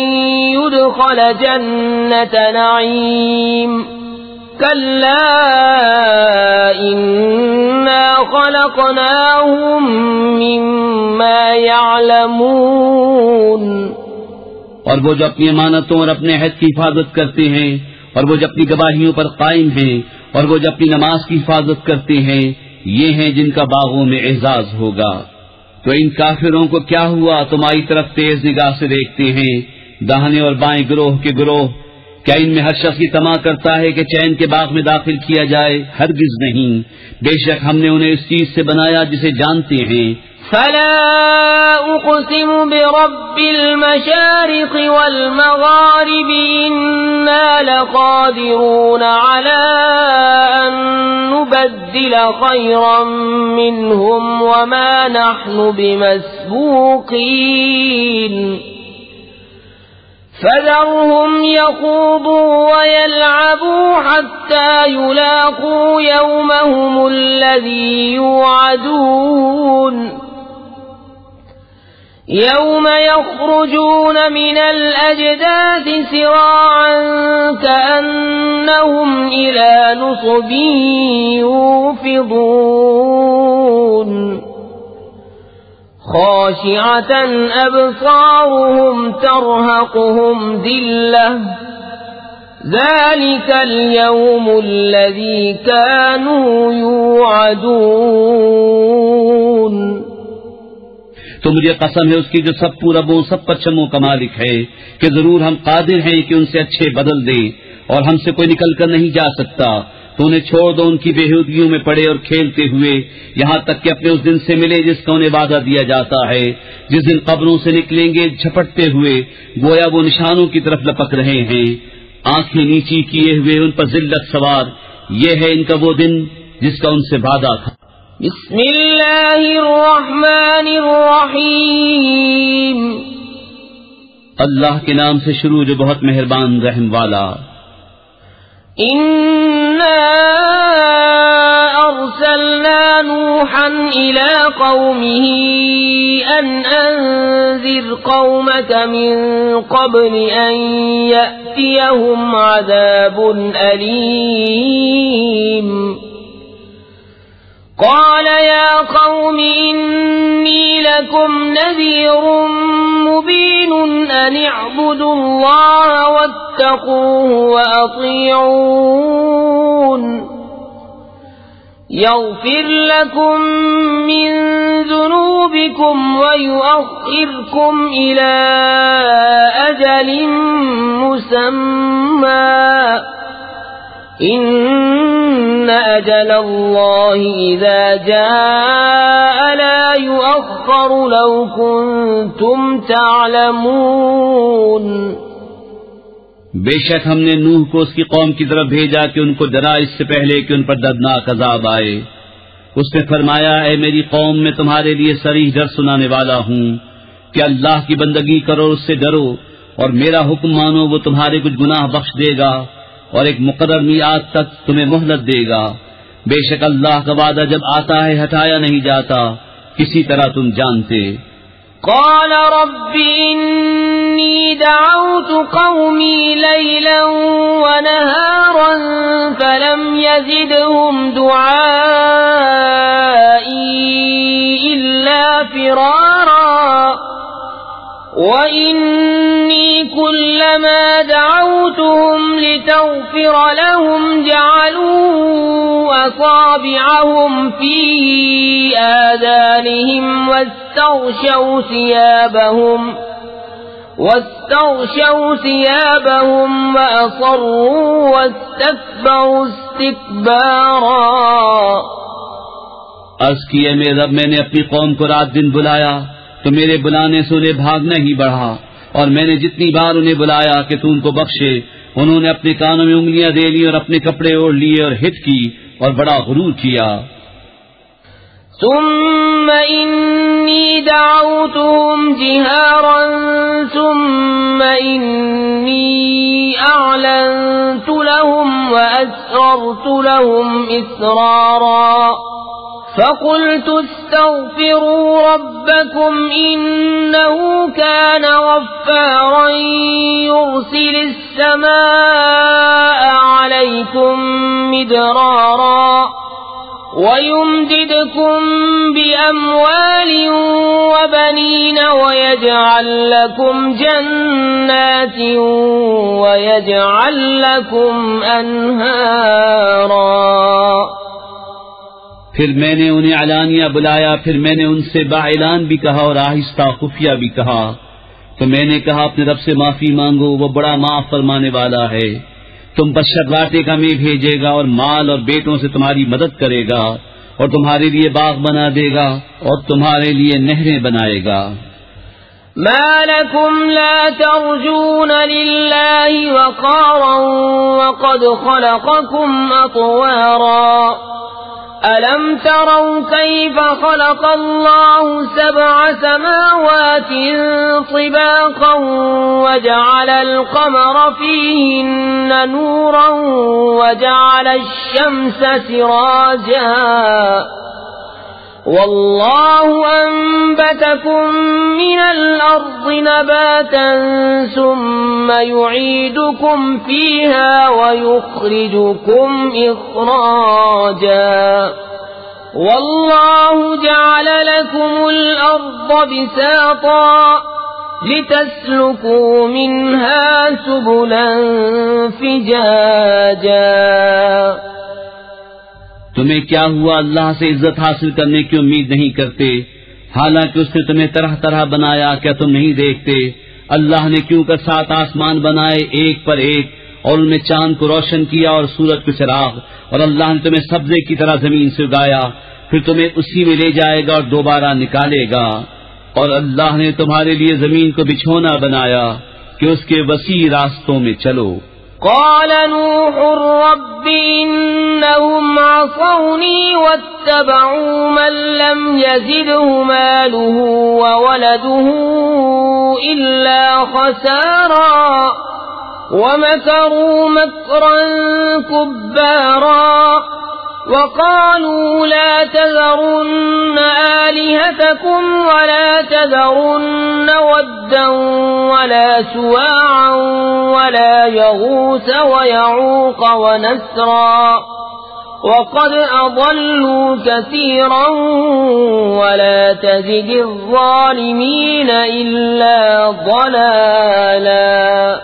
يدخل جنة نعيم كلا إنا خلقناهم مما يعلمون. اور وہ جو اپنی امانتوں اور اپنے عہد کی حفاظت کرتے ہیں، اور وہ جو اپنی گواہیوں پر قائم ہیں، اور وہ جو اپنی نماز کی حفاظت کرتے ہیں، یہ ہیں جن کا باغوں میں اعزاز ہوگا. تو ان کافروں کو کیا ہوا؟ تمہاری طرف تیز نگاہ سے دیکھتے ہیں، داہنے اور بائیں گروہ کے گروہ. کیا ان میں ہر شخص کی طمع کرتا ہے کہ چین کے باغ میں داخل کیا جائے؟ ہرگز نہیں. بے شک ہم نے انہیں اس چیز سے بنایا جسے جانتے ہیں. فلا اقسم برب المشارق والمغارب إنا لقادرون على أن نبدل خيرا منهم وما نحن بمسبوقين فذرهم يخوضوا ويلعبوا حتى يلاقوا يومهم الذي يوعدون يوم يخرجون من الأجداث سراعا كأنهم إلى نصب يوفضون خاشعة أبصارهم ترهقهم ذلة ذلك اليوم الذي كانوا يوعدون. تو مجھے قسم ہے اس کی جو سب پوربوں سب پچھموں کا مالک ہے کہ ضرور ہم قادر ہیں کہ ان سے اچھے بدل دیں، اور ہم سے کوئی نکل کر نہیں جا سکتا. تو انہیں چھوڑ دو ان کی بےہودگیوں میں پڑے اور کھیلتے ہوئے، یہاں تک کہ اپنے اس دن سے ملے جس کا انہیں وعدہ دیا جاتا ہے، جس دن قبروں سے نکلیں گے جھپٹتے ہوئے گویا وہ نشانوں کی طرف لپک رہے ہیں، آنکھیں نیچی کیے ہوئے ان پر ذلت سوار. یہ ہے ان کا وہ دن جس کا ان سے وعدہ تھا. بسم اللہ الرحمن الرحیم. اللہ کے نام سے شروع جو بہت مہربان رحم والا. إنا أرسلنا نوحا إلى قومه أن أنذر قومك من قبل أن يأتيهم عذاب أليم قال يا قوم إني لكم نذير مبين أن اعبدوا الله واتقوه وأطيعون يغفر لكم من ذنوبكم ويؤخركم إلى أجل مسمى إن أجل الله إذا جاء لا يؤخر لو كنتم تعلمون۔ بے شک ہم نے نوح کو اس کی قوم کی طرف بھیجا کہ ان کو ڈرا اس سے پہلے کہ ان پر دردناک عذاب آئے۔ اس نے فرمایا، اے میری قوم، میں تمہارے لیے صریح ڈر سنانے والا ہوں کہ اللہ کی بندگی کرو، اس سے ڈرو اور میرا حکم مانو، وہ تمہارے کچھ گناہ بخش دے گا اور ایک مقرر میعاد تک تمہیں مہلت دے گا۔ بے شک اللہ کا وعدہ جب آتا ہے ہٹایا نہیں جاتا، کسی طرح تم جانتے۔ قال رب إني دعوت قومي ليلا ونهارا فلم يزدهم دعائي إلا فرارا وإني كلما دعوتهم لتغفر لهم جعلوا أصابعهم في آذانهم واستغشوا ثيابهم وأصروا واستكبروا استكبارا۔ عرض کیے، میرے رب، میں نے اپنی قوم کو رات دن بلایا تو میرے بلانے سے انہیں بھاگنا ہی بڑھا، اور میں نے جتنی بار انہیں بلایا کہ تو ان کو بخشے، انہوں نے اپنے کانوں میں انگلیاں دے لی اور اپنے کپڑے اوڑھ لیے اور ہٹ کی اور بڑا غرور کیا۔ ثم إني دعوتهم جهارا ثم إني أعلنت لهم وأسررت لهم إسرارا فقلت استغفروا ربكم إنه كان غفارا يرسل السماء عليكم مدرارا ويمددكم بأموال وبنين ويجعل لكم جنات ويجعل لكم أنهارا۔ پھر میں نے انہیں علانیہ بلایا، پھر میں نے ان سے باعلان بھی کہا اور آہستہ خفیہ بھی کہا، تو میں نے کہا اپنے رب سے معافی مانگو، وہ بڑا معاف فرمانے والا ہے۔ تم پر شرلاٹے کا میں بھیجے گا اور مال اور بیٹوں سے تمہاری مدد کرے گا اور تمہارے لیے باغ بنا دے گا اور تمہارے لیے نہریں بنائے گا۔ ما لكم لا ترجون لله وقارا وقد خلقكم أطوارا ألم تروا كيف خلق الله 7 سماوات طباقا وجعل القمر فيهن نورا وجعل الشمس سراجا والله أنبتكم من الأرض نباتا ثم يعيدكم فيها ويخرجكم إخراجا والله جعل لكم الأرض بساطا لتسلكوا منها سبلا فجاجا۔ تمہیں کیا ہوا اللہ سے عزت حاصل کرنے کی امید نہیں کرتے، حالانکہ اس نے تمہیں طرح طرح بنایا، کیا تم نہیں دیکھتے؟ اللہ نے کیوں کر 7 آسمان بنائے ایک پر ایک، اور ان میں چاند کو روشن کیا اور سورج کو چراغ، اور اللہ نے تمہیں سبزے کی طرح زمین سے اگایا، پھر تمہیں اسی میں لے جائے گا اور دوبارہ نکالے گا، اور اللہ نے تمہارے لیے زمین کو بچھونا بنایا کہ اس کے وسیع راستوں میں چلو۔ قال نوح رب إنهم عصوني واتبعوا من لم يزده ماله وولده إلا خسارا ومكروا مكرا كبارا وقالوا لا تذرن آلهتكم ولا تذرن ودا ولا سواعا ولا يغوث ويعوق ونسرا وقد أضلوا كثيرا ولا تزد الظالمين إلا ضلالا۔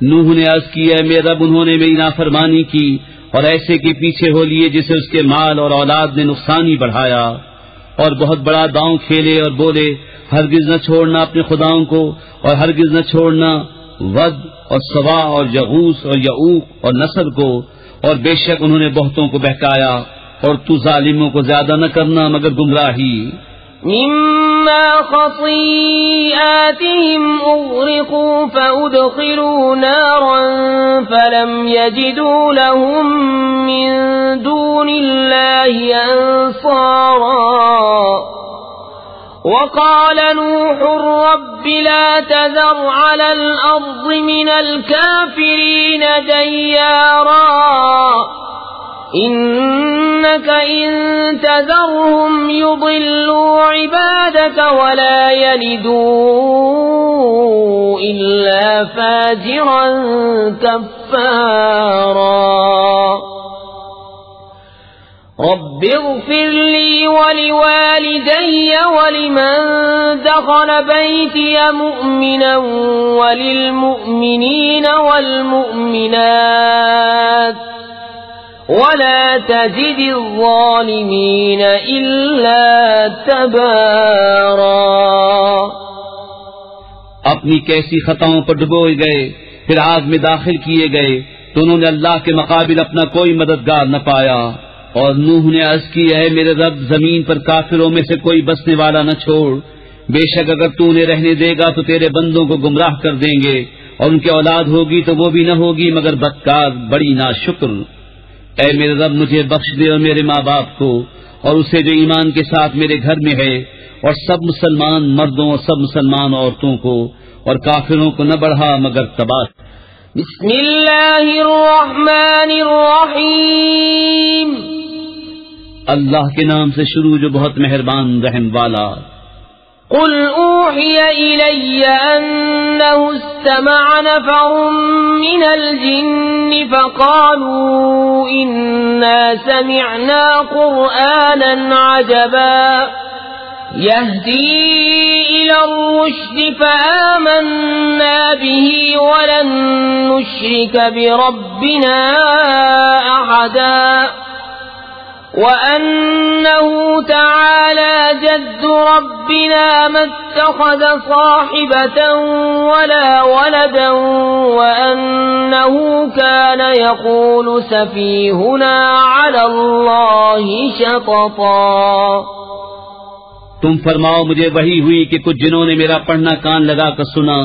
نوح نے عرض کی اے میرے رب انہوں نے میری نافرمانی کی اور ایسے کے پیچھے ہو لیے جسے اس کے مال اور اولاد نے نقصان ہی بڑھایا، اور بہت بڑا داؤں کھیلے اور بولے ہرگز نہ چھوڑنا اپنے خداؤں کو، اور ہرگز نہ چھوڑنا ود اور سوا اور یغوث اور یعوق اور نصر کو، اور بے شک انہوں نے بہتوں کو بہکایا، اور تو ظالموں کو زیادہ نہ کرنا مگر گمراہی۔ مما خطيئاتهم أغرقوا فأدخلوا نارا فلم يجدوا لهم من دون الله أنصارا وقال نوح رب لا تذر على الأرض من الكافرين ديارا إنك إن تذرهم يضلوا عبادك ولا يلدوا إلا فاجرا كفارا رب اغفر لي ولوالدي ولمن دخل بيتي مؤمنا وللمؤمنين والمؤمنات ولا تجد الظالمين إلا تبارا۔ اپنی کیسی خطاؤں پر ڈبوئے گئے، پھر آگ میں داخل کیے گئے تو انہوں نے اللہ کے مقابل اپنا کوئی مددگار نہ پایا، اور نوح نے عرض کی اے میرے رب زمین پر کافروں میں سے کوئی بسنے والا نہ چھوڑ، بے شک اگر تو انہیں رہنے دے گا تو تیرے بندوں کو گمراہ کر دیں گے، اور ان کی اولاد ہوگی تو وہ بھی نہ ہوگی مگر بدکار بڑی ناشکر۔ اے میرے رب مجھے بخش دے اور میرے ماں باپ کو اور اسے جو ایمان کے ساتھ میرے گھر میں ہے، اور سب مسلمان مردوں اور سب مسلمان عورتوں کو، اور کافروں کو نہ بڑھا مگر تباہ۔ بسم اللہ الرحمن الرحیم، اللہ کے نام سے شروع جو بہت مہربان رحم والا۔ قل اوحی الی انہ استمع نفر من الجن فقالوا انا سمعنا قرآنا عجبا يهدي الى الرشد فآمنا به ولن نشرك بربنا احدا وأنه تعالى جد ربنا ما اتخذ صاحبة ولا ولدا وأنه كان يقول سفيهنا على الله شططا۔ تم فرماؤ مجھے وحی ہوئی کہ کچھ جنہوں نے میرا پڑھنا کان لگا کر سنا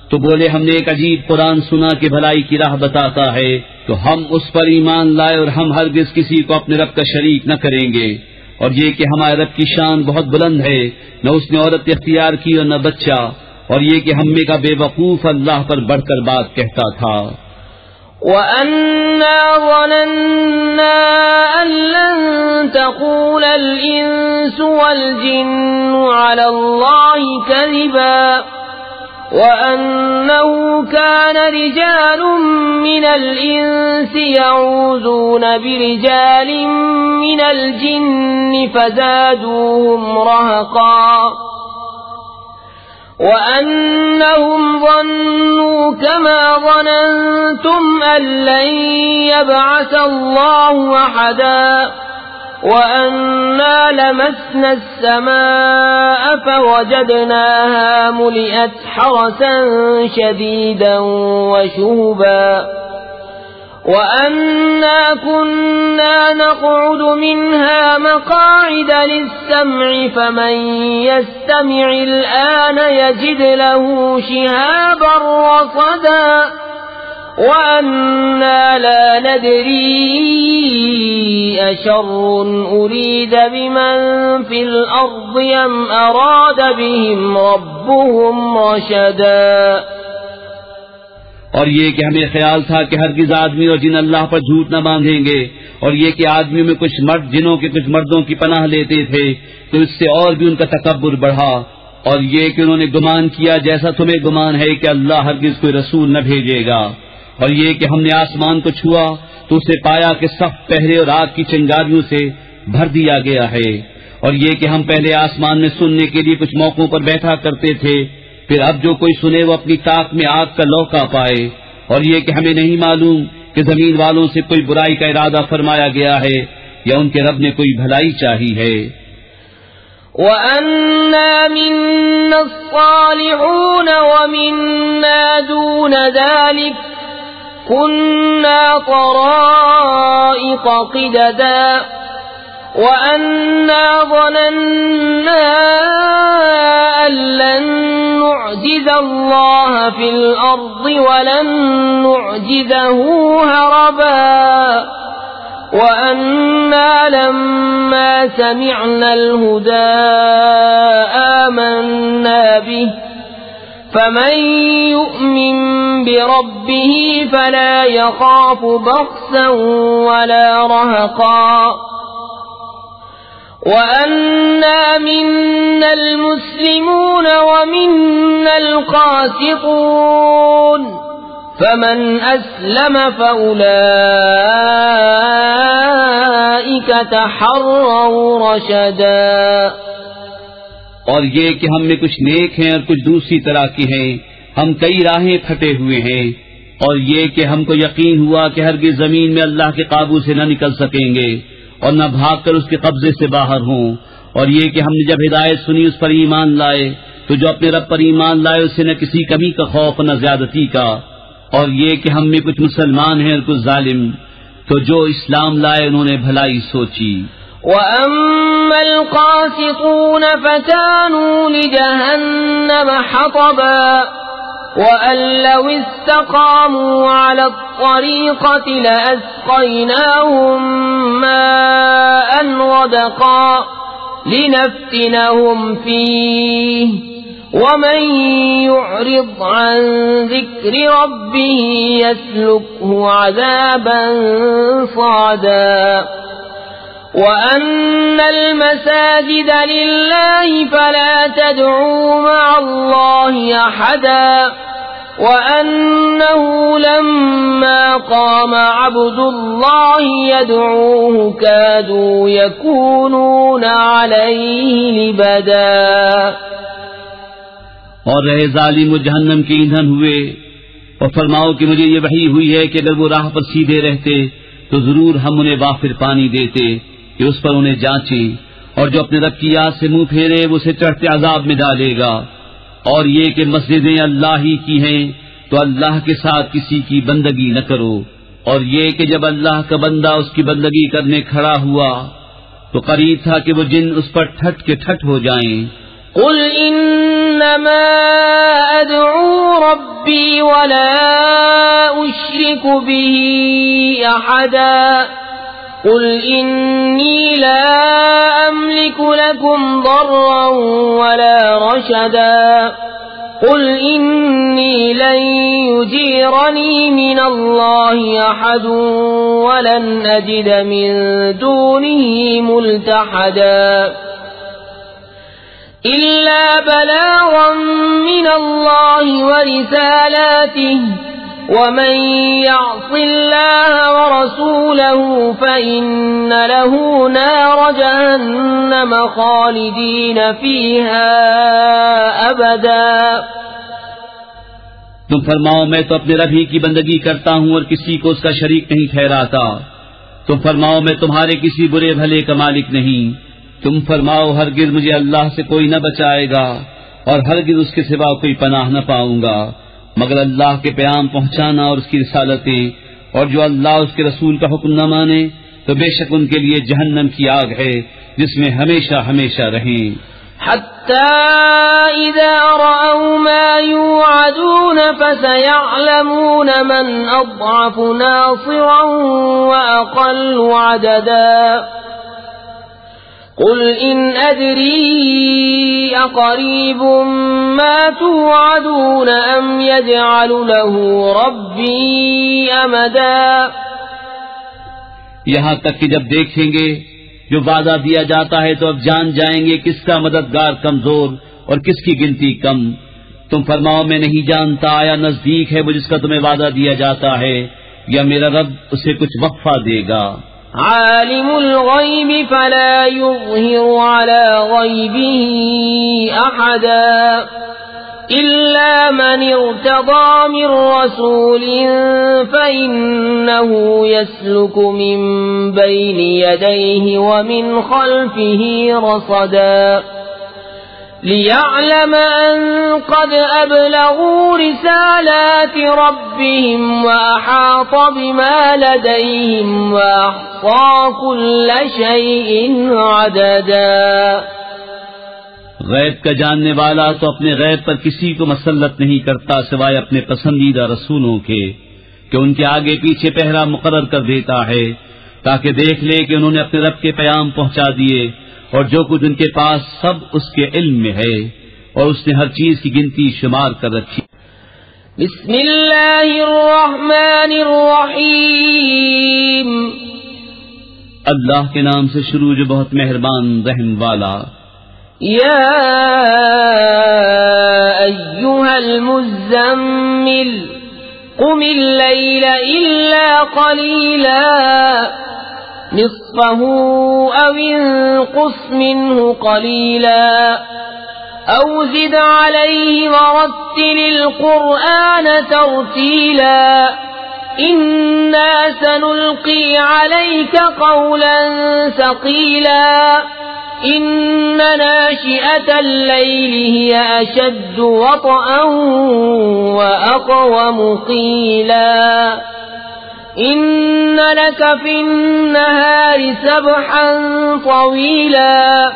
تو بولے ہم نے ایک عجیب قرآن سنا کہ بھلائی کی راہ بتاتا ہے، تو ہم اس پر ایمان لائے اور ہم ہرگز کسی کو اپنے رب کا شریک نہ کریں گے، اور یہ کہ ہمارے رب کی شان بہت بلند ہے، نہ اس نے عورت اختیار کی اور نہ بچہ، اور یہ کہ ہم میں کا بے وقوف اللہ پر بڑھ کر بات کہتا تھا۔ وَأَنَّا ظَنَنَّا أَن لَّن تَقُولَ الْإِنسُ وَالْجِنُّ عَلَى اللَّهِ كَذِبًا وَأَنَّهُ كَانَ رِجَالٌ مِّنَ الْإِنسِ يَعُوذُونَ بِرِجَالٍ مِّنَ الْجِنِّ فَزَادُوهُمْ رَهَقًا وَأَنَّهُمْ ظَنُّوا كَمَا ظَنَنتُمْ أَن لَّن يَبْعَثَ اللَّهُ أَحَدًا وَأَنَّا لَمَسْنَا السَّمَاءَ فَوَجَدْنَاهَا مُلِئَتْ حَرَسًا شَدِيدًا وَشُهُبًا وَأَنَّا كُنَّا نَقْعُدُ مِنْهَا مَقَاعِدَ لِلسَّمْعِ فَمَن يَسْتَمِعِ الْآنَ يَجِدْ لَهُ شِهَابًا رَّصَدًا وَأَنَّا لَا نَدْرِي أَشَرٌّ أُرِيدَ بِمَن فِي الْأَرْضِ أَمْ أَرَادَ بِهِمْ رَبُّهُمْ رَشَدًا۔ اور یہ کہ ہمیں خیال تھا کہ ہرگز آدمی اور جن اللہ پر جھوٹ نہ باندھیں گے، اور یہ کہ آدمیوں میں کچھ مرد جنوں کے کچھ مردوں کی پناہ لیتے تھے تو اس سے اور بھی ان کا تکبر بڑھا، اور یہ کہ انہوں نے گمان کیا جیسا تمہیں گمان ہے کہ اللہ ہرگز کوئی رسول نہ بھیجے گا، اور یہ کہ ہم نے آسمان کو چھوا تو اسے پایا کہ سخت پہرے اور آگ کی چنگاریوں سے بھر دیا گیا ہے، اور یہ کہ ہم پہلے آسمان میں سننے کے لیے کچھ موقعوں پر بیٹھا کرتے تھے، پھر اب جو کوئی سنے وہ اپنی طاق میں آگ کا لوکا پائے، اور یہ کہ ہمیں نہیں معلوم کہ زمین والوں سے کوئی برائی کا ارادہ فرمایا گیا ہے یا ان کے رب نے کوئی بھلائی چاہی ہے۔ وَأَنَّا مِنَّا الصَّالِحُونَ وَمِنَّا دُونَ ذَلِكَ كُنَّا طَرَائِقَ قِدَدًا وَأَنَّا ظَنَنَّا أَن لَّن نُّعْجِزَ اللَّهَ فِي الْأَرْضِ وَلَن نُّعْجِزَهُ هَرَبًا وَأَنَّا لَمَّا سَمِعْنَا الْهُدَىٰ آمَنَّا بِهِ فَمَن يُؤْمِن بِرَبِّهِ فَلَا يَخَافُ بَخْسًا وَلَا رَهَقًا وَأَنَّا مِنَّا الْمُسْلِمُونَ وَمِنَّا الْقَاسِطُونَ فَمَنْ أَسْلَمَ فَأُولَئِكَ تَحَرَّوْا رَشَدًا۔ اور یہ کہ ہم میں کچھ نیک ہیں اور کچھ دوسری طرح کے ہیں، ہم کئی راہیں پھٹے ہوئے ہیں، اور یہ کہ ہم کو یقین ہوا کہ ہرگز زمین میں اللہ کے قابو سے نہ نکل سکیں گے اور نہ بھاگ کر اس کے قبضے سے باہر ہوں، اور یہ کہ ہم نے جب ہدایت سنی اس پر ایمان لائے تو جو اپنے رب پر ایمان لائے اس سے نہ کسی کمی کا خوف نہ زیادتی کا، اور یہ کہ ہم میں کچھ مسلمان ہیں اور کچھ ظالم، تو جو اسلام لائے انہوں نے بھلائی سوچی۔ وَأَمَّا الْقَاسِطُونَ فَكَانُوا لِجَهَنَّمَ حَطَبًا وَأَن لَّوِ اسْتَقَامُوا عَلَى الطَّرِيقَةِ لَأَسْقَيْنَاهُم مَّاءً غَدَقًا لِّنَفْتِنَهُمْ فِيهِ وَمَن يُعْرِضْ عَن ذِكْرِ رَبِّهِ يَسْلُكْهُ عَذَابًا صَعَدًا وَأَنَّ الْمَسَاجِدَ لِلَّهِ فَلَا تَدْعُوا مَعَ اللَّهِ أَحَدًا وَأَنَّهُ لَمَّا قَامَ عَبْدُ اللَّهِ يَدْعُوهُ كَادُوا يَكُونُونَ عَلَيْهِ لِبَدًا۔ اور رہے ظالم و جہنم کے ایندھن ہوئے، اور فرماؤ کہ مجھے یہ وحی ہوئی ہے کہ اگر وہ راہ پر سیدھے رہتے تو ضرور ہم انہیں وافر پانی دیتے کہ اس پر انہیں جانچیں، اور جو اپنے رب کی یاد سے منہ پھیرے وہ اسے چڑھتے عذاب میں ڈالے گا۔ اور یہ کہ مسجدیں اللہ ہی کی ہیں تو اللہ کے ساتھ کسی کی بندگی نہ کرو، اور یہ کہ جب اللہ کا بندہ اس کی بندگی کرنے کھڑا ہوا تو قریب تھا کہ وہ جن اس پر ٹھٹ کے ٹھٹ ہو جائیں۔ قل انما ادعو ربی ولا اشرک به احدا قل انی لا املک لکم ضرا ولا رشدا قل انی لن یجیرنی من اللہ احد ولن اجد من دونه ملتحدا إلا بلاغا من الله ورسالاته ومن يعص الله ورسوله فإن له نار جهنم خالدين فيها أبدا۔ تم فرماؤ میں تو اپنے رب ہی کی بندگی کرتا ہوں اور کسی کو اس کا شریک نہیں ٹھہراتا۔ تم فرماؤ میں تمہارے کسی برے بھلے کا مالک نہیں۔ تم فرماؤ ہرگز مجھے اللہ سے کوئی نہ بچائے گا اور ہرگز اس کے سوا کوئی پناہ نہ پاؤں گا مگر اللہ کے پیام پہنچانا اور اس کی رسالتیں، اور جو اللہ اس کے رسول کا حکم نہ مانے تو بے شک ان کے لیے جہنم کی آگ ہے جس میں ہمیشہ ہمیشہ رہیں۔ حتى إذا رأوا ما يوعدون فسيعلمون من أضعف ناصرا وأقل عددا قل إن أدري أقريب ما توعدون أم يجعل له ربي أمدا۔ یہاں تک کہ جب دیکھیں گے جو وعدہ دیا جاتا ہے تو اب جان جائیں گے کس کا مددگار کمزور اور کس کی گنتی کم۔ تم فرماؤ میں نہیں جانتا آیا نزدیک ہے وہ جس کا تمہیں وعدہ دیا جاتا ہے یا میرا رب اسے کچھ وقفہ دے گا۔ عالم الغیب فلا يظہر على غیبه احدا إلا من ارتضى من رسول فإنه يسلك من بين يديه ومن خلفه رصدا ليعلم أن قد أبلغوا رسالات ربهم وأحاط بما لديهم وأحصى كل شيء عددا. غیب کا جاننے والا تو اپنے غیب پر کسی کو مسلط نہیں کرتا سوائے اپنے پسندیدہ رسولوں کے کہ ان کے آگے پیچھے پہرا مقرر کر دیتا ہے تاکہ دیکھ لے کہ انہوں نے اپنے رب کے پیغام پہنچا دیے اور جو کچھ ان کے پاس سب اس کے علم میں ہے اور اس نے ہر چیز کی گنتی شمار کر رکھی. بسم اللہ الرحمن الرحیم. اللہ کے نام سے شروع جو بہت مہربان رحم والا. یا ایھا المزمل قم اللیل الا قلیلا نصفه أو انقص منه قليلا أو زد عليه ورتل القرآن ترتيلا إنا سنلقي عليك قولا ثقيلا إن ناشئة الليل هي أشد وطئا وأقوم قيلا إن لك في النهار سبحا طويلا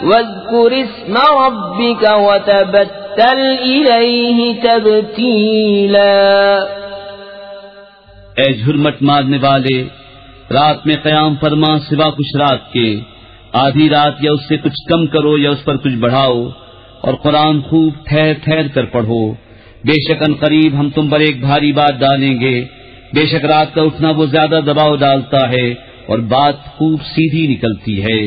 واذكر اسم ربك وتبتل إليه تبتيلا. اے جھرمٹ مارنے والے، رات میں قیام فرما سوا کچھ رات کے، آدھی رات یا اس سے کچھ کم کرو یا اس پر کچھ بڑھاؤ، اور قرآن خوب ٹھہر ٹھہر کر پڑھو. بے شک ان قریب ہم تم پر ایک بھاری بات ڈالیں گے. بے شک رات کا اٹھنا وہ زیادہ دباؤ ڈالتا ہے اور بات خوب سیدھی نکلتی ہے.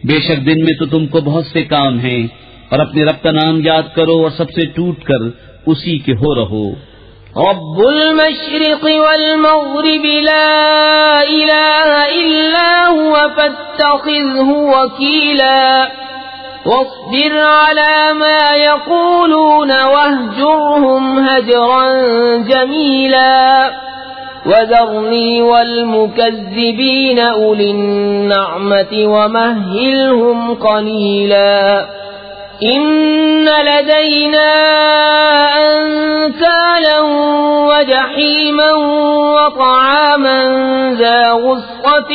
بے شک دن میں تو تم کو بہت سے کام ہیں، اور اپنے رب کا نام یاد کرو اور سب سے ٹوٹ کر اسی کے ہو رہو. رب المشرق والمغرب لا الہ الا هو فاتخذه وکیلا واصبر على ما يقولون واهجرهم هجرا جميلا وذرني والمكذبين أولي النعمة ومهلهم قليلا إن لدينا أنكالا وجحيما وطعاما ذا غصة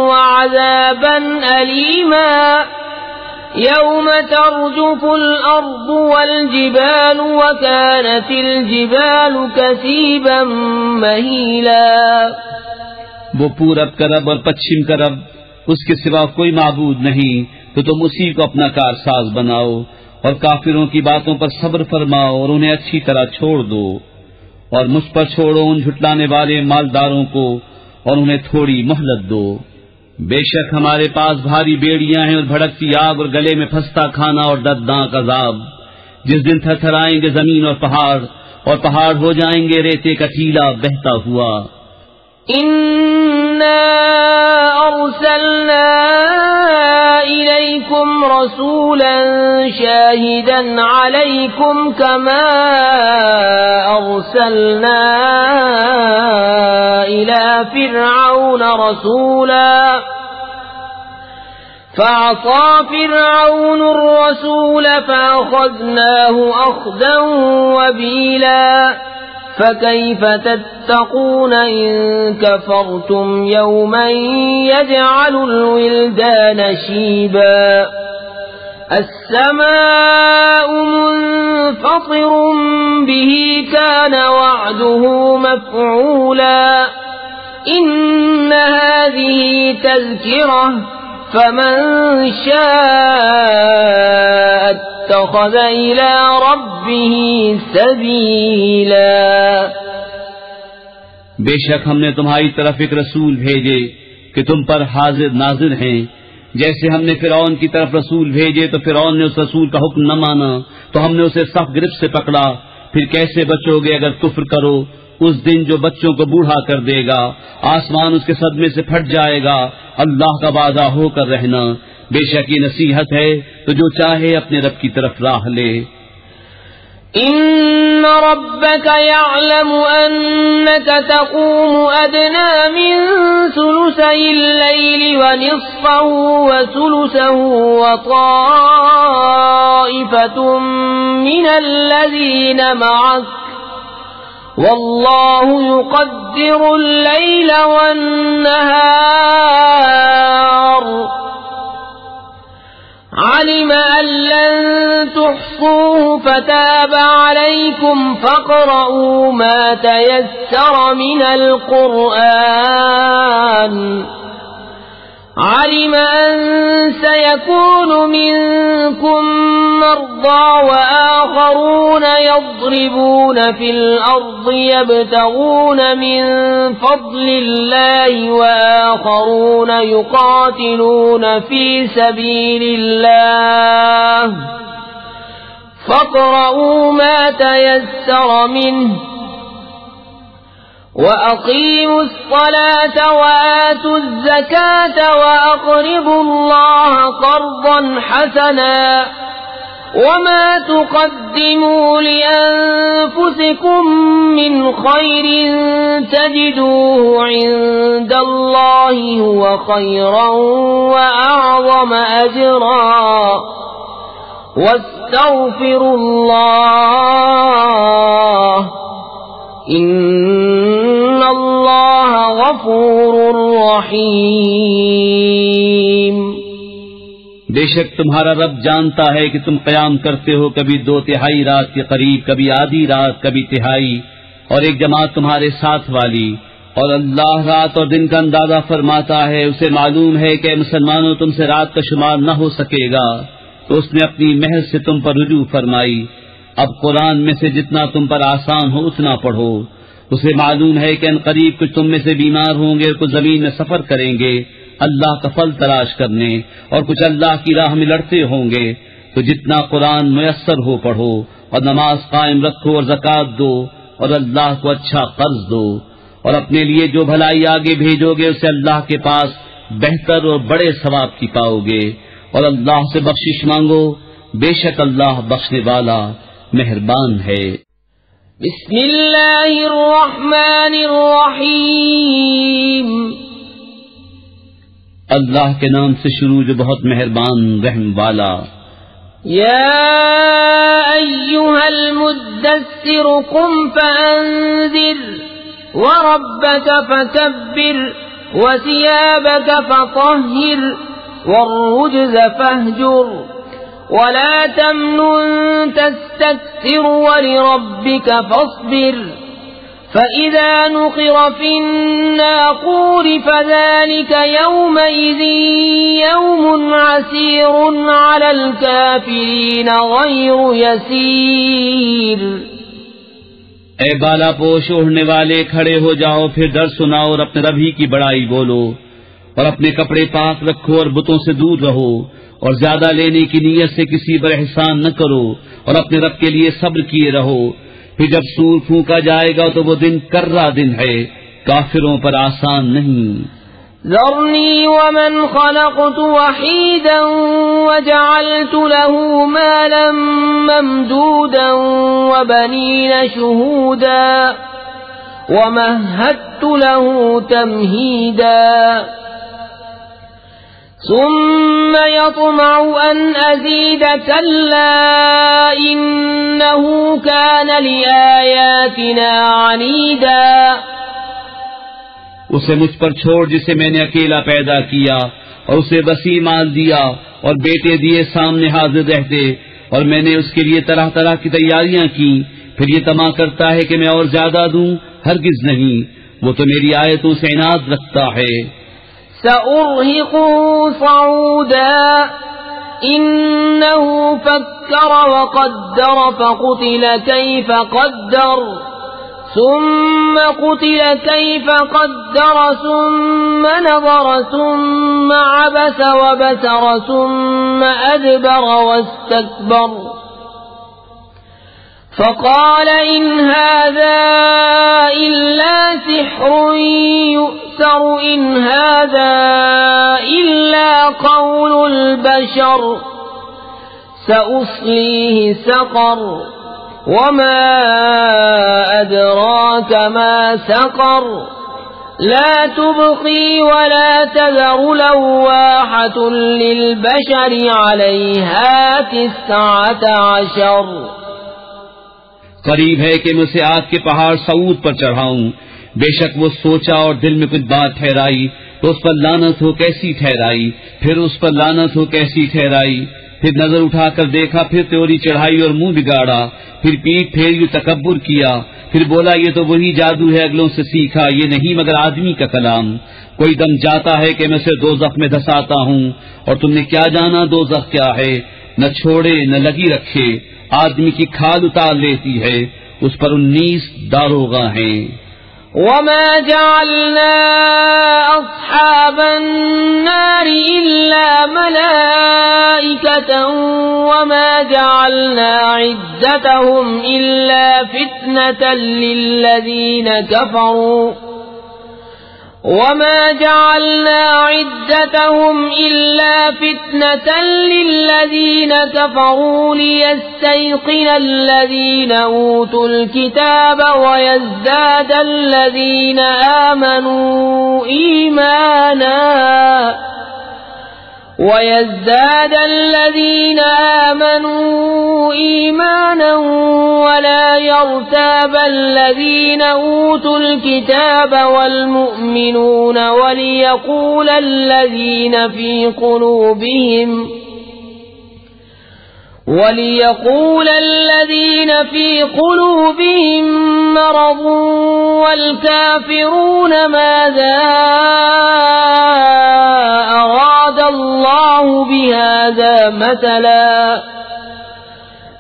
وعذابا أليما يوم ترجف الأرض والجبال وكانت الجبال كثيبا مهيلا. وہ پورب کا رب اور پچھم کا رب، اس کے سوا کوئی معبود نہیں، تو تم اسی کو اپنا کارساز بناؤ اور کافروں کی باتوں پر صبر فرماؤ اور انہیں اچھی طرح چھوڑ دو، اور مجھ پر چھوڑو ان جھٹلانے والے مالداروں کو اور انہیں تھوڑی مہلت دو. بے شک ہمارے پاس بھاری بیڑیاں ہیں اور بھڑکتی آگ اور گلے میں پھنستا کھانا اور دردناک عذاب، جس دن تھر تھرائیں گے زمین اور پہاڑ ہو جائیں گے ریتے کا ٹیلا بہتا ہوا. انا ارسلنا الیکم رسولا شاہدا علیکم کما ارسلنا الى فرعون رسولا فعصى فرعون الرسول فأخذناه أخذا وبيلا فكيف تتقون إن كفرتم يوما يجعل الولدان شيبا السماء منفطر به كان وعده مفعولا إن هذه تذكرة فمن شاء اتخذ إلى ربه سبيلا. بے شک ہم نے تمہاری طرف ایک رسول بھیجے کہ تم پر حاضر ناظر ہیں. جیسے ہم نے فرعون کی طرف رسول بھیجے تو فرعون نے اس رسول کا حکم نہ مانا تو ہم نے اسے سخت گرفت سے پکڑا. پھر کیسے بچو گے اگر کفر کرو؟ اس دن جو بچوں کو بوڑھا کر دے گا، آسمان اس کے صدمے سے پھٹ جائے گا. اللہ کا وعدہ ہو کر رہنا. بے شک یہ نصیحت ہے تو جو چاہے اپنے رب کی طرف راہ لے. إن ربك يعلم أنك تقوم أدنى من ثلثي الليل ونصفه وثلثه وطائفة من الذين معك والله يقدر الليل والنهار علم أن لن تحصوه فتاب عليكم فاقرؤوا ما تيسر من القرآن علم أن سيكون منكم مرضى وآخرون يضربون في الأرض يبتغون من فضل الله وآخرون يقاتلون في سبيل الله فاقرؤوا ما تيسر منه وأقيموا الصلاة وآتوا الزكاة وأقرضوا الله قرضا حسنا وما تقدموا لأنفسكم من خير تجدوه عند الله هو خيرا وأعظم أجرا واستغفروا الله ان اللہ غفور رحیم۔ بے شک تمہارا رب جانتا ہے کہ تم قیام کرتے ہو کبھی 2/3 رات کے قریب، کبھی آدھی رات، کبھی تہائی، اور ایک جماعت تمہارے ساتھ والی، اور اللہ رات اور دن کا اندازہ فرماتا ہے۔ اسے معلوم ہے کہ مسلمانوں تم سے رات کا شمار نہ ہو سکے گا، تو اس نے اپنی مہر سے تم پر رجوع فرمائی۔ اب قرآن میں سے جتنا تم پر آسان ہو اتنا پڑھو۔ اسے معلوم ہے کہ ان قریب کچھ تم میں سے بیمار ہوں گے اور کچھ زمین میں سفر کریں گے اللہ کا پھل تلاش کرنے، اور کچھ اللہ کی راہ میں لڑتے ہوں گے۔ تو جتنا قرآن میسر ہو پڑھو، اور نماز قائم رکھو اور زکوٰۃ دو، اور اللہ کو اچھا قرض دو، اور اپنے لیے جو بھلائی آگے بھیجو گے اسے اللہ کے پاس بہتر اور بڑے ثواب کی پاؤ گے، اور اللہ سے بخشش مانگو، بے شک اللہ بخشنے والا مہربان ہے۔ بسم اللہ الرحمن الرحیم۔ اللہ کے نام سے شروع جو بہت مہربان رحم والا۔ یا ایھا المدثر قم فانذر وربک فکبر وثیابک فطہر والرجز فاہجر ولا تمنن تستكثر ولربك فاصبر فإذا نقر في الناقور فذلك يومئذ يوم عسير على الكافرين غير يسير۔ اے بالا پوش اوڑھنے والے، کھڑے ہو جاؤ، پھر در سناؤ اور اپنے رب ہی کی بڑائی بولو، اور اپنے کپڑے پاک رکھو اور بتوں سے دور رہو، اور زیادہ لینے کی نیت سے کسی پر احسان نہ کرو، اور اپنے رب کے لیے صبر کیے رہو۔ پھر جب سور پھونکا جائے گا تو وہ دن کرا دن ہے، کافروں پر آسان نہیں۔ ذرنی ومن خلقت وحیدا وجعلت له مالا ممدودا وبنین شہودا ومہدت له تمہیدا ثم يطمع أن أزيد كلا إنه كان لآياتنا عنيدا۔ اسے مجھ پر چھوڑ جسے میں نے اکیلا پیدا کیا، اور اسے وسیع مال دیا اور بیٹے دیے سامنے حاضر رہتے، اور میں نے اس کے لیے طرح طرح کی تیاریاں کی، پھر یہ طمع کرتا ہے کہ میں اور زیادہ دوں، ہرگز نہیں، وہ تو میری آیتوں سے عناد رکھتا ہے۔ سأرهقه صعودا إنه فكر وقدر فقتل كيف قدر ثم قتل كيف قدر ثم نظر ثم عبس وبسر ثم أدبر واستكبر فقال إن هذا إلا سحر يؤثر إن هذا إلا قول البشر سأصليه سقر وما أدراك ما سقر لا تبقي ولا تذر لواحة للبشر عليها 19. قریب ہے کہ میں اسے آگ کے پہاڑ سعود پر چڑھاؤں، بے شک وہ سوچا اور دل میں کچھ بات ٹھہرائی تو اس پر لعنت ہو کیسی ٹھہرائی، پھر اس پر لعنت ہو کیسی ٹھہرائی، پھر نظر اٹھا کر دیکھا، پھر تیوری چڑھائی اور منہ بگاڑا، پھر پیٹ پھیری تکبر کیا، پھر بولا یہ تو وہی جادو ہے اگلوں سے سیکھا، یہ نہیں مگر آدمی کا کلام۔ کوئی دم جاتا ہے کہ میں اسے دوزخ میں دھساتا ہوں، اور تم نے کیا جانا دوزخ کیا ہے، نہ چھوڑے نہ لگی رکھے، آدمی کی کھال اتار لیتی ہے، اس پر 19 داروغہ ہیں۔ وما جعلنا أصحاب النار إلا ملائكة وما جعلنا عدتهم إلا فتنة للذين كفروا ليستيقن الذين أوتوا الكتاب ويزداد الذين آمنوا إيمانا ولا يرتاب الذين أوتوا الكتاب والمؤمنون وليقول الذين في قلوبهم مرض والكافرون ماذا أراد الله بهذا مثلا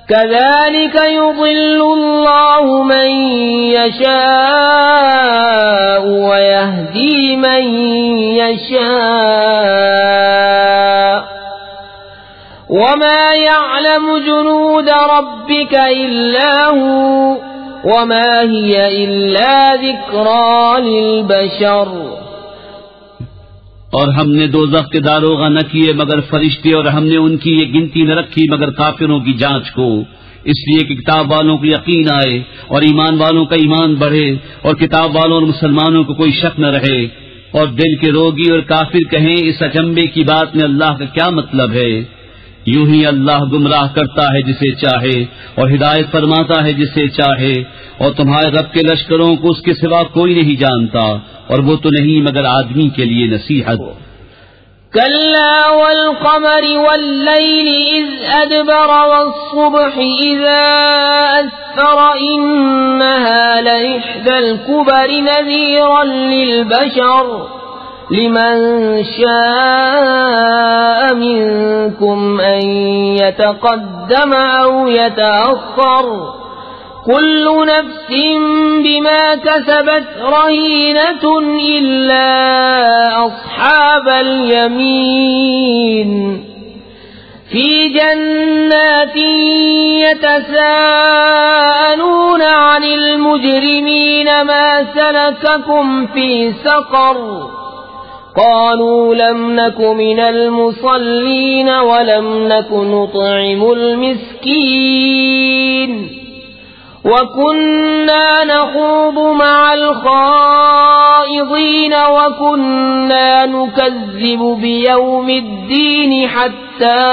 كذلك يضل الله من يشاء ويهدي من يشاء وما يعلم جنود ربك إلا هو وما هي إلا ذكرى للبشر۔ اور ہم نے دوزخ کے داروغہ نہ کیے مگر فرشتے، اور ہم نے ان کی یہ گنتی نہ رکھی مگر کافروں کی جانچ کو، اس لیے کہ کتاب والوں کو یقین آئے اور ایمان والوں کا ایمان بڑھے، اور کتاب والوں اور مسلمانوں کو کوئی شک نہ رہے، اور دل کے روگی اور کافر کہیں اس اچنبے کی بات میں اللہ کا کیا مطلب ہے۔ یوں ہی اللہ گمراہ کرتا ہے جسے چاہے اور ہدایت فرماتا ہے جسے چاہے، اور تمہارے رب کے لشکروں کو اس کے سوا کوئی نہیں جانتا، اور وہ تو نہیں مگر آدمی کے لیے نصیحت۔ كلا والقمر والليل إذ أدبر والصبح إذا أسفر إنها لإحدى الكبر نذيرا للبشر لمن شاء منكم أن يتقدم أو يتأخر كل نفس بما كسبت رهينة إلا أصحاب اليمين في جنات يتساءلون عن المجرمين ما سلككم في سقر قالوا لم نك من المصلين ولم نك نطعم المسكين وكنا نخوض مع الخائضين وكنا نكذب بيوم الدين حتى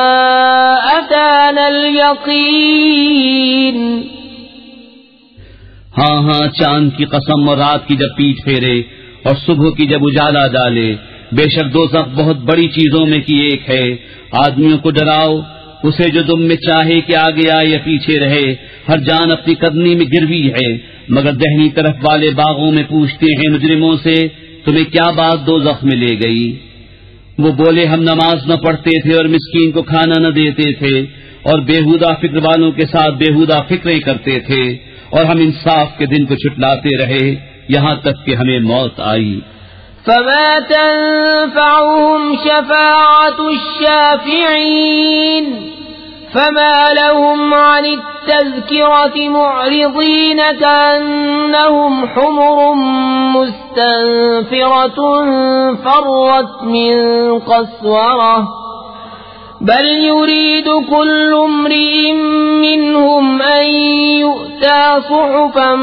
أتانا اليقين۔ ہاں ہاں، چاند کی قسم اور رات کی جب پیٹ پھیرے اور صبح کی جب اجالا ڈالے، بے شک دوزخ بہت بڑی چیزوں میں کی ایک ہے۔ آدمیوں کو ڈراؤ اسے جو تم میں چاہے کہ آگے آئے یا پیچھے رہے، ہر جان اپنی قدمی میں گروی ہے، مگر دہنی طرف والے باغوں میں پوچھتے ہیں مجرموں سے تمہیں کیا بات دوزخ میں لے گئی؟ وہ بولے ہم نماز نہ پڑھتے تھے اور مسکین کو کھانا نہ دیتے تھے، اور بےہودہ فکر والوں کے ساتھ بےہودہ فکریں کرتے تھے، اور ہم انصاف کے دن کو چھٹلاتے رہے یہاں تک کہ ہمیں موت آئی۔ فما تنفعهم شفاعة الشافعين فما لهم عن التذكرة معرضين كأنهم حمر مستنفرة فرت من قسورة بل يريد كل امرئ منهم أن يؤتى تؤتى صحفا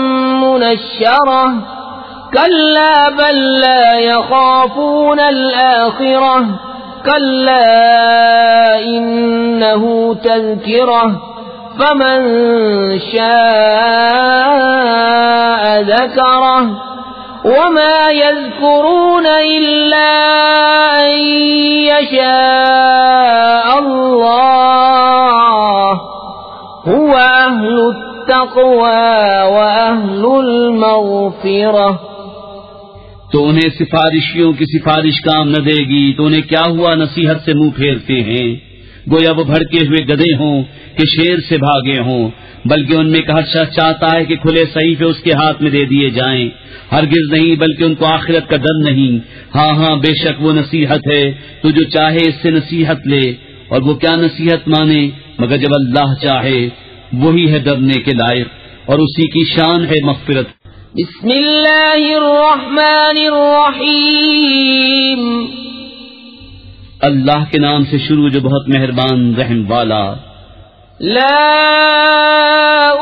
منشرة كلا بل لا يخافون الآخرة كلا إنه تذكرة فمن شاء ذكره وما يذكرون إلا أن يشاء الله هو أهل التقوى وأهل المغفرة. تو انہیں سفارشیوں کی سفارش کام نہ دے گی تو انہیں کیا ہوا نصیحت سے منہ پھیرتے ہیں، گویا وہ بھڑکے ہوئے گدھے ہوں کہ شیر سے بھاگے ہوں، بلکہ ان میں ہر شخص چاہتا ہے کہ کھلے صحیفے اس کے ہاتھ میں دے دیے جائیں. ہرگز نہیں، بلکہ ان کو آخرت کا ڈر نہیں. ہاں بے شک وہ نصیحت ہے، تو جو چاہے اس سے نصیحت لے، اور وہ کیا نصیحت مانے مگر جب اللہ چاہے. وہی ہے ڈرنے کے لائق اور اسی کی شان ہے مغفرت. بسم اللہ الرحمن الرحیم. اللہ کے نام سے شروع جو بہت مہربان رحم والا. لا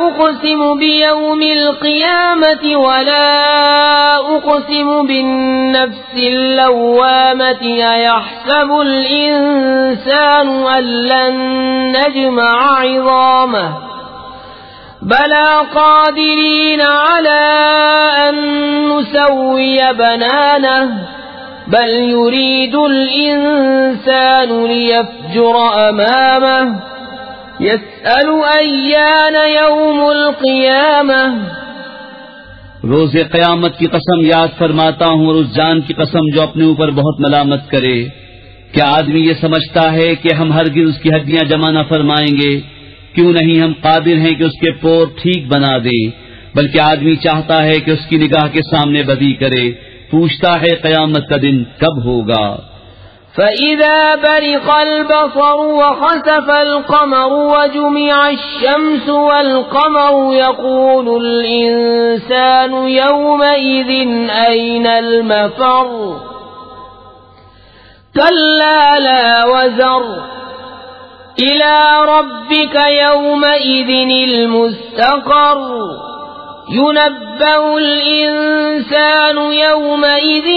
اقسم بیوم القیامت ولا اقسم بالنفس اللوامت ایحسب الانسان ان لن نجمع عظامه بلى قادرين على أن نسوي بنانه بل يريد الإنسان ليفجر أمامه يسأل أيان يوم القيامة. روز قیامت کی قسم یاد فرماتا ہوں اور اس جان کی قسم جو اپنے اوپر بہت ملامت کرے. کیا آدمی یہ سمجھتا ہے کہ ہم ہرگز اس کی ہڈیاں جمع نہ فرمائیں گے؟ کیوں نہیں ہم قادر ہیں کہ اس کے پور ٹھیک بنا دیں، بلکہ آدمی چاہتا ہے کہ اس کی نگاہ کے سامنے بدی کرے. پوچھتا ہے قیامت کا دن کب ہوگا. فَإِذَا بَرِقَ الْبَصَرُ وَخَسَفَ الْقَمَرُ وَجُمِعَ الشَّمْسُ وَالْقَمَرُ يَقُولُ الْإِنسَانُ يَوْمَئِذٍ أَيْنَ الْمَفَرُّ كَلَّا لَا وَزَرَ إِلَى رَبِّكَ يَوْمَئِذٍ الْمُسْتَقَرُّ يُنَبَّأُ الْإِنسَانُ يَوْمَئِذٍ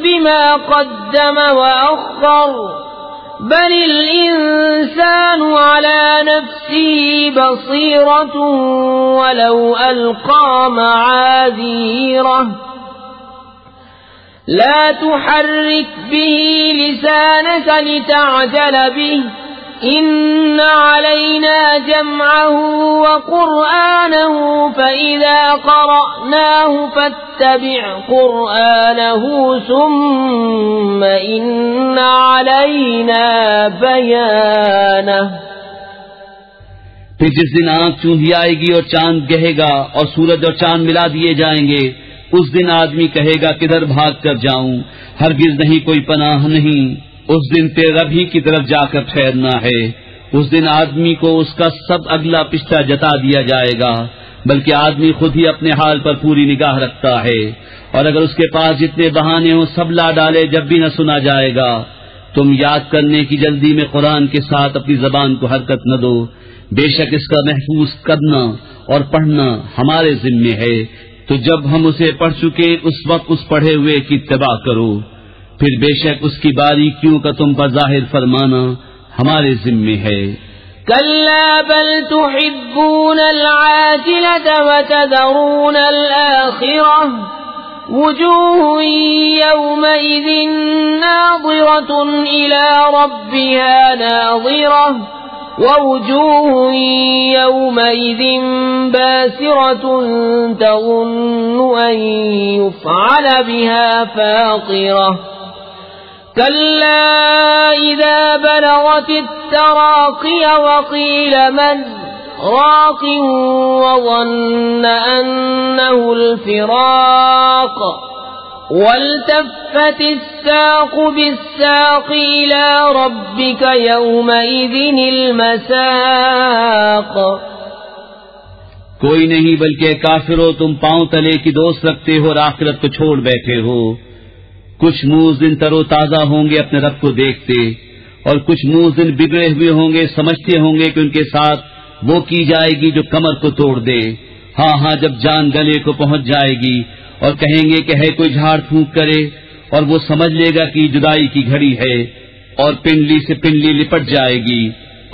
بِمَا قَدَّمَ وَأَخَّرَ بَلِ الْإِنسَانُ عَلَى نَفْسِهِ بَصِيرَةٌ وَلَوْ أَلْقَى مَعَاذِيرَهُ لَا تُحَرِّكْ بِهِ لِسَانَكَ لِتَعْجَلَ بِهِ إن علينا جمعه وقرآنه فإذا قرأناه فاتبع قرآنه ثم إن علينا بيانه. پھر جس دن آنکھ چوندھی آئے گی اور چاند گہے گا اور سورج اور چاند ملا دیے جائیں گے، اس دن آدمی کہے گا کدھر بھاگ کر جاؤں. ہرگز نہیں، کوئی پناہ نہیں. اس دن تیرے رب ہی کی طرف جا کر ٹھہرنا ہے. اس دن آدمی کو اس کا سب اگلا پچھلا جتا دیا جائے گا، بلکہ آدمی خود ہی اپنے حال پر پوری نگاہ رکھتا ہے. اور اگر اس کے پاس جتنے بہانے ہوں سب لا ڈالے جب بھی نہ سنا جائے گا. تم یاد کرنے کی جلدی میں قرآن کے ساتھ اپنی زبان کو حرکت نہ دو. بے شک اس کا محفوظ کرنا اور پڑھنا ہمارے ذمے ہے. تو جب ہم اسے پڑھ چکے اس وقت اس پڑھے ہوئے کی اتباع کرو. پھر بے شک اس کی باریکیوں کا تم پر ظاہر فرمانا ہمارے ذمے ہے. كلا بل تحبون العاجلة وتذرون الآخرة وجوه يومئذ ناظرة إلى ربها ناظرة ووجوه يومئذ باسرة تظن أن يفعل بها فاقرة كلا إذا بلغت التراقي وقيل من راق وظن أنه الفراق والتفت الساق بالساق إلى ربك يومئذ المساق. کوئی نہیں بلکہ کافرو تم پاؤں تلے کی دوست رکھتے ہو اور آخرت کو چھوڑ بیٹھے ہو. کچھ منہ اس دن تر و تازہ ہوں گے اپنے رب کو دیکھتے، اور کچھ منہ اس دن بگڑے ہوئے ہوں گے، سمجھتے ہوں گے کہ ان کے ساتھ وہ کی جائے گی جو کمر کو توڑ دے. ہاں ہاں جب جان گلے کو پہنچ جائے گی اور کہیں گے کہ ہے کوئی جھاڑ پھونک کرے، اور وہ سمجھ لے گا کہ جدائی کی گھڑی ہے، اور پنڈلی سے پنڈلی لپٹ جائے گی،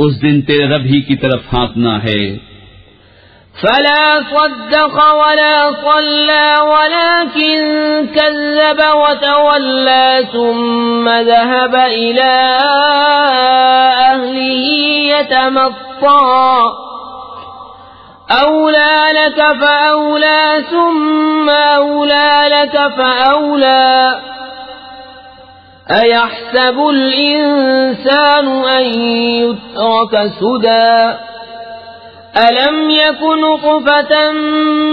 اس دن تیرے رب ہی کی طرف ہانکنا ہے۔ فلا صدق ولا صلى ولكن كذب وتولى ثم ذهب إلى أهله يتمطى أولى لك فأولى ثم أولى لك فأولى أيحسب الإنسان أن يترك سدى ألم يكن نطفة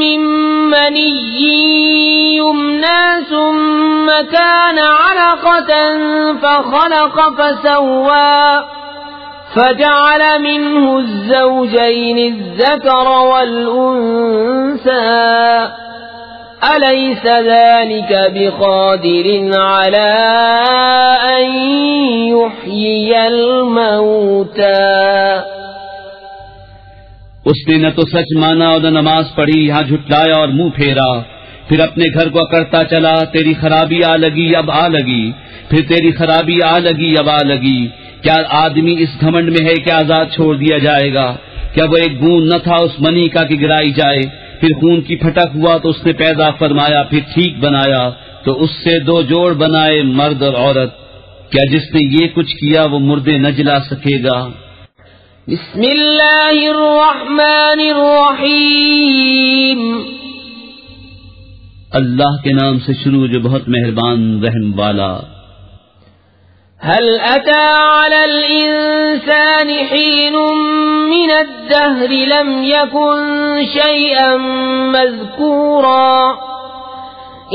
من مني يمنى ثم كان علقة فخلق فسوى فجعل منه الزوجين الذكر والأنثى أليس ذلك بقادر على أن يحيي الموتى۔ اس نے نہ تو سچ مانا اور نہ نماز پڑھی، یہاں جھٹلایا اور منہ پھیرا، پھر اپنے گھر کو اکڑتا چلا، تیری خرابی آ لگی اب آ لگی، پھر تیری خرابی آ لگی اب آ لگی۔ کیا آدمی اس گھمنڈ میں ہے کہ آزاد چھوڑ دیا جائے گا؟ کیا وہ ایک بوند نہ تھا اس منی کا کہ گرائی جائے؟ پھر خون کی پھٹک ہوا تو اس نے پیدا فرمایا، پھر ٹھیک بنایا تو اس سے دو جوڑ بنائے، مرد اور عورت۔ کیا جس نے یہ کچھ کیا وہ مردے نہ جلا سکے گا؟ بسم اللہ الرحمن الرحیم۔ اللہ کے نام سے شروع جو بہت مہربان رحم والا۔ هل أتى على الإنسان حين من الدهر لم يكن شيئا مذكورا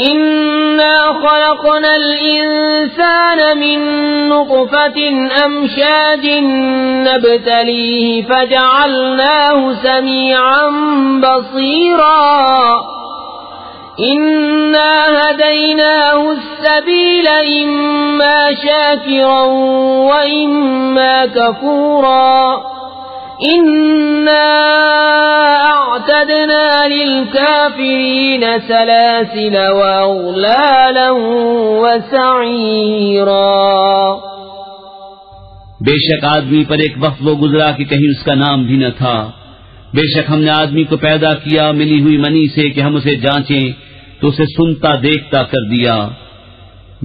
إنا خلقنا الإنسان من نطفة أمشاج نبتليه فجعلناه سميعا بصيرا إنا هديناه السبيل إما شاكرا وإما كفورا إنا أعتدنا للكافرين سلاسل وأغلالا وسعيرا۔ بے شک آدمی پر ایک وقت وہ گزرا کہ کہیں اس کا نام بھی نہ تھا۔ بے شک ہم نے آدمی کو پیدا کیا ملی ہوئی منی سے کہ ہم اسے جانچیں تو اسے سنتا دیکھتا کر دیا۔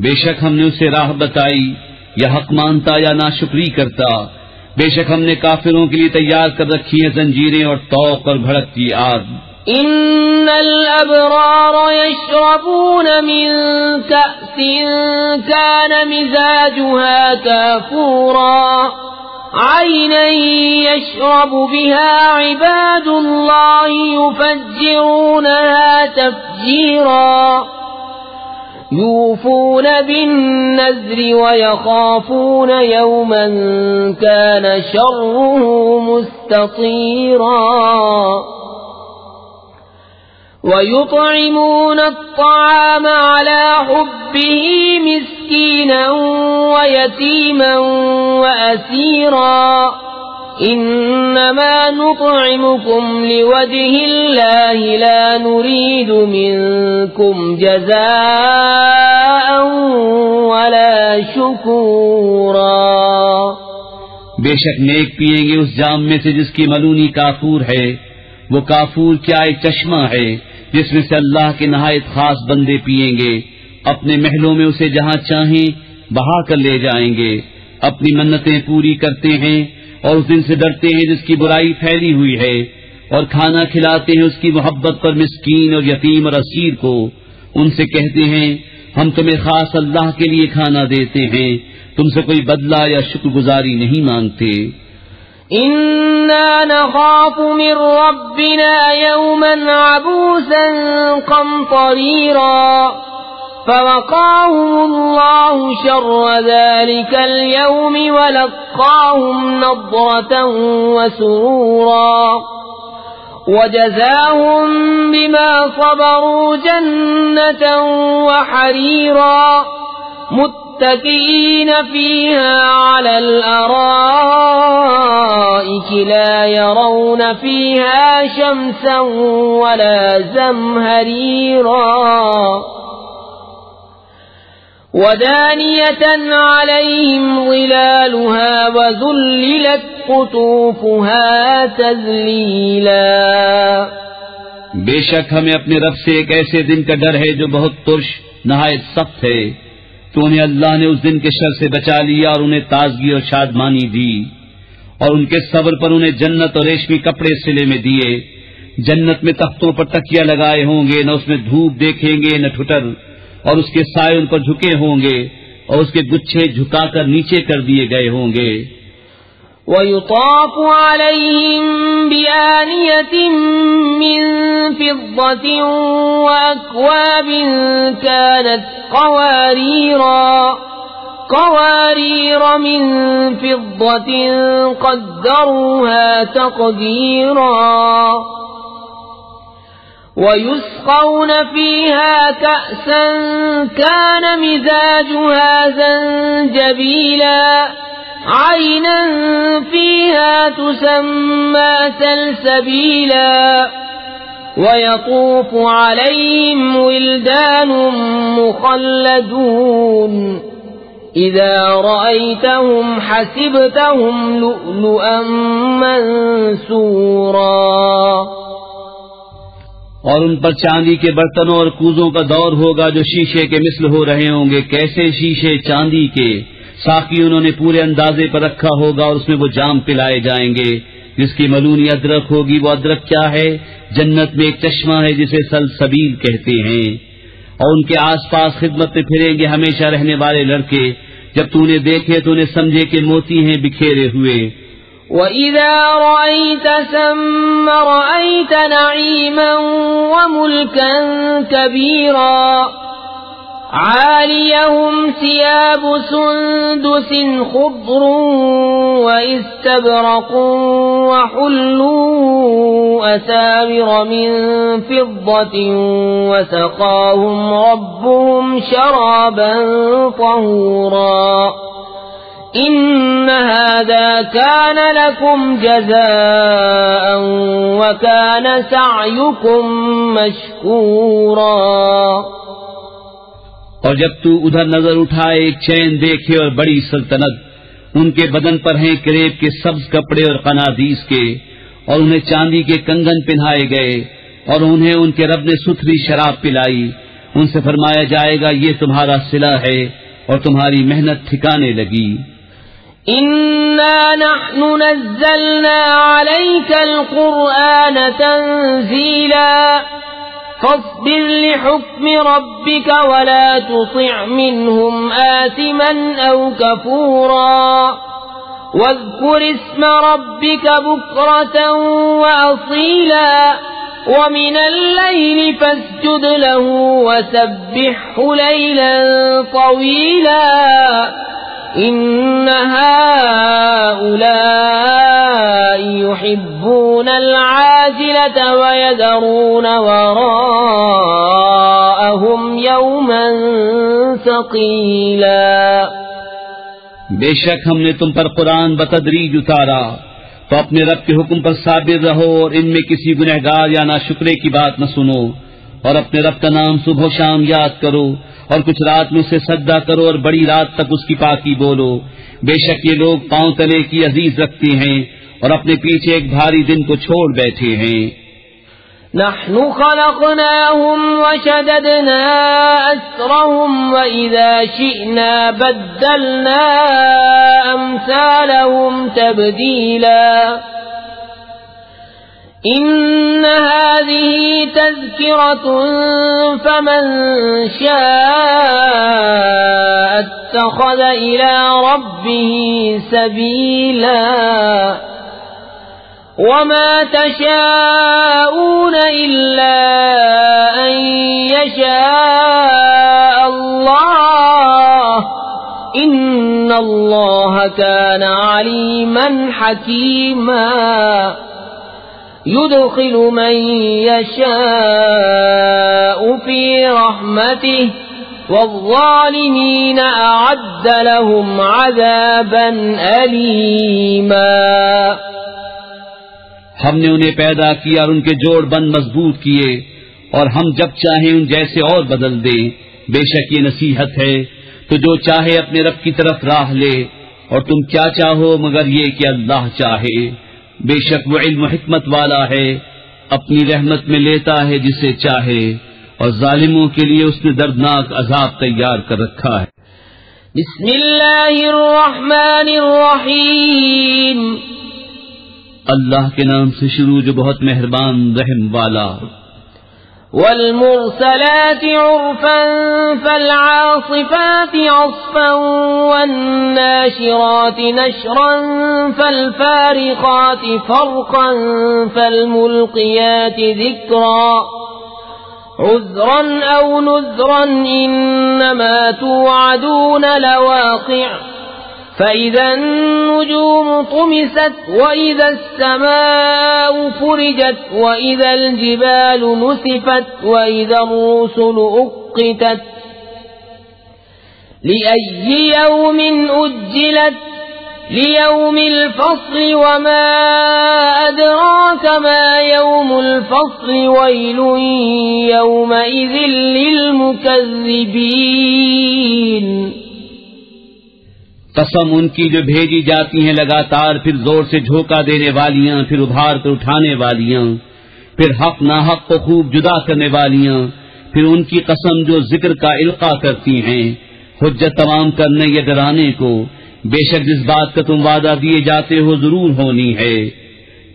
بے شک ہم نے اسے راہ بتائی، یا حق مانتا یا ناشکری کرتا۔ بے شک ہم نے کافروں کے لیے تیار کر رکھی ہیں زنجیریں اور طوق اور بھڑکتی آگ۔ ان الابرار يشربون من كأس كان مزاجها كافورا عينا يشرب بها عباد الله يفجرونها تفجيرا يوفون بالنذر ويخافون يوما كان شره مستطيرا ويطعمون الطعام على حبه مسكينا ويتيما وأسيرا إنما نطعمكم لوجه الله لا نريد منكم جزاء ولا شكورا۔ بے شک نیک پیئیں گے اس جام میں سے جس کی ملونی کافور ہے۔ وہ کافور کیا ایک چشمہ ہے جس میں سے اللہ کے نہایت خاص بندے پیئیں گے، اپنے محلوں میں اسے جہاں چاہیں بہا کر لے جائیں گے، اپنی منتیں پوری کرتے ہیں اور اس دن سے ڈرتے ہیں جس کی برائی پھیلی ہوئی ہے، اور کھانا کھلاتے ہیں اس کی محبت پر مسکین اور یتیم اور اسیر کو۔ ان سے کہتے ہیں ہم تمہیں خاص اللہ کے لیے کھانا دیتے ہیں، تم سے کوئی بدلہ یا شکر گزاری نہیں مانگتے۔ إنا نخاف من ربنا يوما عبوسا قمطريرا فوقاهم الله شر ذلك اليوم ولقاهم نضرة وسرورا وجزاهم بما صبروا جنة وحريرا متكئين فيها على الأرائك لا يرون فيها شمسا ولا زمهريرا ودانية عليهم ظلالها وذللت قطوفها تذلیلا. بے شک ہمیں اپنے رب سے ایک ایسے دن کا ڈر ہے جو بہت ترش نہایت سخت ہے. تو انہیں اللہ نے اس دن کے شر سے بچا لیا اور انہیں تازگی اور شادمانی دی، اور ان کے صبر پر انہیں جنت اور ریشمی کپڑے سلے میں دیے. جنت میں تختوں پر تکیا لگائے ہوں گے، نہ اس میں دھوپ دیکھیں گے نہ ٹھٹر، اور اس کے سائے ان پر جھکے ہوں گے اور اس کے گچھے جھکا کر نیچے کر دیے گئے ہوں گے. وَيُطَافُ عَلَيْهِمْ بِآنِيَةٍ مِّن فِضَّةٍ وَأَكْوَابٍ كَانَتْ قَوَارِيرَ مِن فِضَّةٍ قَدَّرُوهَا تَقْدِيرًا. وَيُسْقَوْنَ فِيهَا كَأْسًا كَانَ مِزَاجُهَا زَنجَبِيلًا عَيْنًا فِيهَا تُسَمَّى سَلْسَبِيلًا. وَيَطُوفُ عَلَيْهِمْ وِلْدَانٌ مُخَلَّدُونَ إِذَا رَأَيْتَهُمْ حَسِبْتَهُمْ لُؤْلُؤًا مَّنثُورًا. اور ان پر چاندی کے برتنوں اور کوزوں کا دور ہوگا جو شیشے کے مثل ہو رہے ہوں گے. کیسے شیشے چاندی کے، ساقی انہوں نے پورے اندازے پر رکھا ہوگا اور اس میں وہ جام پلائے جائیں گے جس کی ملونی ادرک ہوگی. وہ ادرک کیا ہے؟ جنت میں ایک چشمہ ہے جسے سلسبیل کہتے ہیں. اور ان کے آس پاس خدمت میں پھریں گے ہمیشہ رہنے والے لڑکے. جب تو انہیں دیکھے تو انہیں سمجھے کہ موتی ہیں بکھیرے ہوئے. وَإِذَا رَأَيْتَ ثَمَّ رَأَيْتَ نَعِيمًا وَمُلْكًا كَبِيرًا. عَالِيَهُمْ ثِيَابُ سُندُسٍ خُضْرٌ وَإِسْتَبْرَقٌ وَحُلُّوا أَسَاوِرَ مِن فِضَّةٍ وَسَقَاهُمْ رَبُّهُمْ شَرَابًا طَهُورًا. إِنَّ هَذَا كَانَ لَكُمْ جَزَاءً وَكَانَ سَعْيُكُمْ مَشْكُورًا. اور جب تو ادھر نظر اٹھائے ایک چین دیکھے اور بڑی سلطنت. ان کے بدن پر ہیں کریب کے سبز کپڑے اور قنادیس کے، اور انہیں چاندی کے کنگن پہنائے گئے، اور انہیں ان کے رب نے ستھری شراب پلائی. ان سے فرمایا جائے گا یہ تمہارا صلہ ہے اور تمہاری محنت ٹھکانے لگی. إِنَّا نَحْنُ نَزَّلْنَا عَلَيْكَ الْقُرْآنَ تَنزِيلًا. فاصبر لحكم ربك ولا تطع منهم آثما أو كفورا. واذكر اسم ربك بكرة وأصيلا. ومن الليل فاسجد له وسبحه ليلا طويلا. إن هؤلاء يحبون العاجلة ويذرون وراءهم يوما ثقيلا. بے شک ہم نے تم پر قرآن بتدریج اتارا، تو اپنے رب کے حکم پر صابر رہو اور ان میں کسی گنہگار یا ناشکرے کی بات نہ سنو. اور اپنے رب کا نام صبح و شام یاد کرو، اور کچھ رات میں اسے سجدہ کرو اور بڑی رات تک اس کی پاکی بولو. بے شک یہ لوگ پاؤں تلے کی عزیز رکھتے ہیں اور اپنے پیچھے ایک بھاری دن کو چھوڑ بیٹھے ہیں. نحن خلقناهم وشددنا أسرهم وإذا شئنا بدلنا أمثالهم تبديلا. إن هذه تذكرة فمن شاء اتخذ إلى ربه سبيلا. وما تشاءون إلا أن يشاء الله. إن الله كان عليما حكيما. يدخل من يشاء في رحمته والظالمين أعد لهم عذابا أليما. ہم نے انہیں پیدا کیا اور ان کے جوڑ بند مضبوط کیے، اور ہم جب چاہیں ان جیسے اور بدل دیں. بے شک یہ نصیحت ہے، تو جو چاہے اپنے رب کی طرف راہ لے، اور تم کیا چاہو مگر یہ کہ اللہ چاہے. بے شک وہ علم و حکمت والا ہے، اپنی رحمت میں لیتا ہے جسے چاہے، اور ظالموں کے لیے اس نے دردناک عذاب تیار کر رکھا ہے. بسم اللہ الرحمن الرحیم. اللہ کے نام سے شروع جو بہت مہربان رحم والا. والمرسلات عرفا فالعاصفات عصفا والناشرات نشرا فالفارقات فرقا فالملقيات ذكرا عذرا أو نذرا إنما توعدون لواقع. فإذا النجوم طمست وإذا السماء فرجت وإذا الجبال نسفت وإذا الرسل أقتت لأي يوم أجلت ليوم الفصل وما أدراك ما يوم الفصل ويل يومئذ للمكذبين. قسم ان کی جو بھیجی جاتی ہیں لگاتار، پھر زور سے جھونکا دینے والیاں، پھر ابھار کر اٹھانے والیاں، پھر حق ناحق کو خوب جدا کرنے والیاں، پھر ان کی قسم جو ذکر کا القاء کرتی ہیں، حجت تمام کرنے یا ڈرانے کو. بے شک جس بات کا تم وعدہ دیے جاتے ہو ضرور ہونی ہے.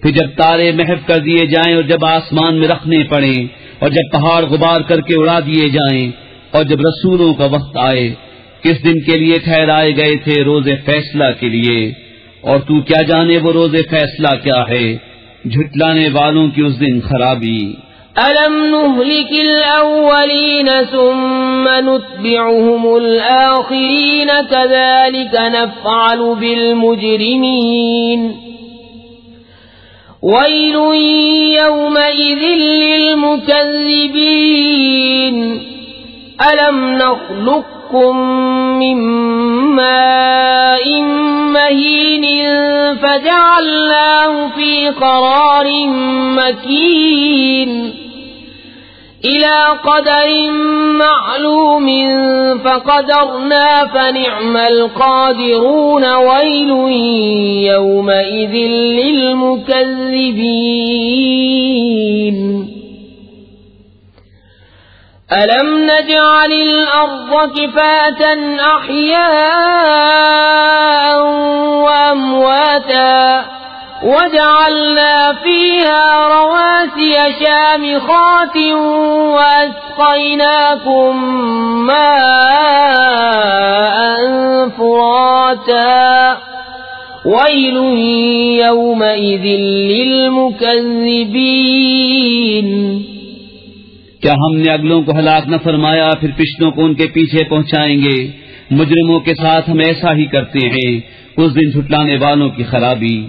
پھر جب تارے محو کر دیے جائیں اور جب آسمان میں رکھنے پڑیں، اور جب پہاڑ غبار کر کے اڑا دیے جائیں، اور جب رسولوں کا وقت آئے. کس دن کے لیے ٹھہرائے گئے تھے؟ روز فیصلہ کے لیے. اور تو کیا جانے وہ روز فیصلہ کیا ہے؟ جھٹلانے والوں کی اس دن خرابی. أَلَمْ نُهْلِكِ الْأَوَّلِينَ ثُمَّ نُتْبِعُهُمُ الْآخِرِينَ كَذَلِكَ نَفْعَلُ بِالْمُجْرِمِينَ. وَيْلٌ يَوْمَئِذٍ لِلْمُكَذِّبِينَ. أَلَمْ نَخْلُقكُّم مِّن مَّاءٍ مَّهِينٍ فَجَعَلْنَاهُ فِي قَرَارٍ مَّكِينٍ. إِلَى قَدَرٍ مَّعْلُومٍ فَقَدَرْنَا فَنِعْمَ الْقَادِرُونَ. وَيْلٌ يَوْمَئِذٍ لِلْمُكَذِّبِينَ. أَلَمْ نَجْعَلِ الْأَرْضَ كِفَاتًا أَحْيَاءً وَأَمْوَاتًا وَجَعَلْنَا فِيهَا رَوَاسِيَ شَامِخَاتٍ وَأَسْقَيْنَاكُم مَّاءً فُرَاتًا. وَيْلٌ يَوْمَئِذٍ لِلْمُكَذِّبِينَ. کیا ہم نے اگلوں کو ہلاک نہ فرمایا، پھر پچھلوں کو ان کے پیچھے پہنچائیں گے؟ مجرموں کے ساتھ ہم ایسا ہی کرتے ہیں. اس دن جھٹلانے والوں کی خرابی.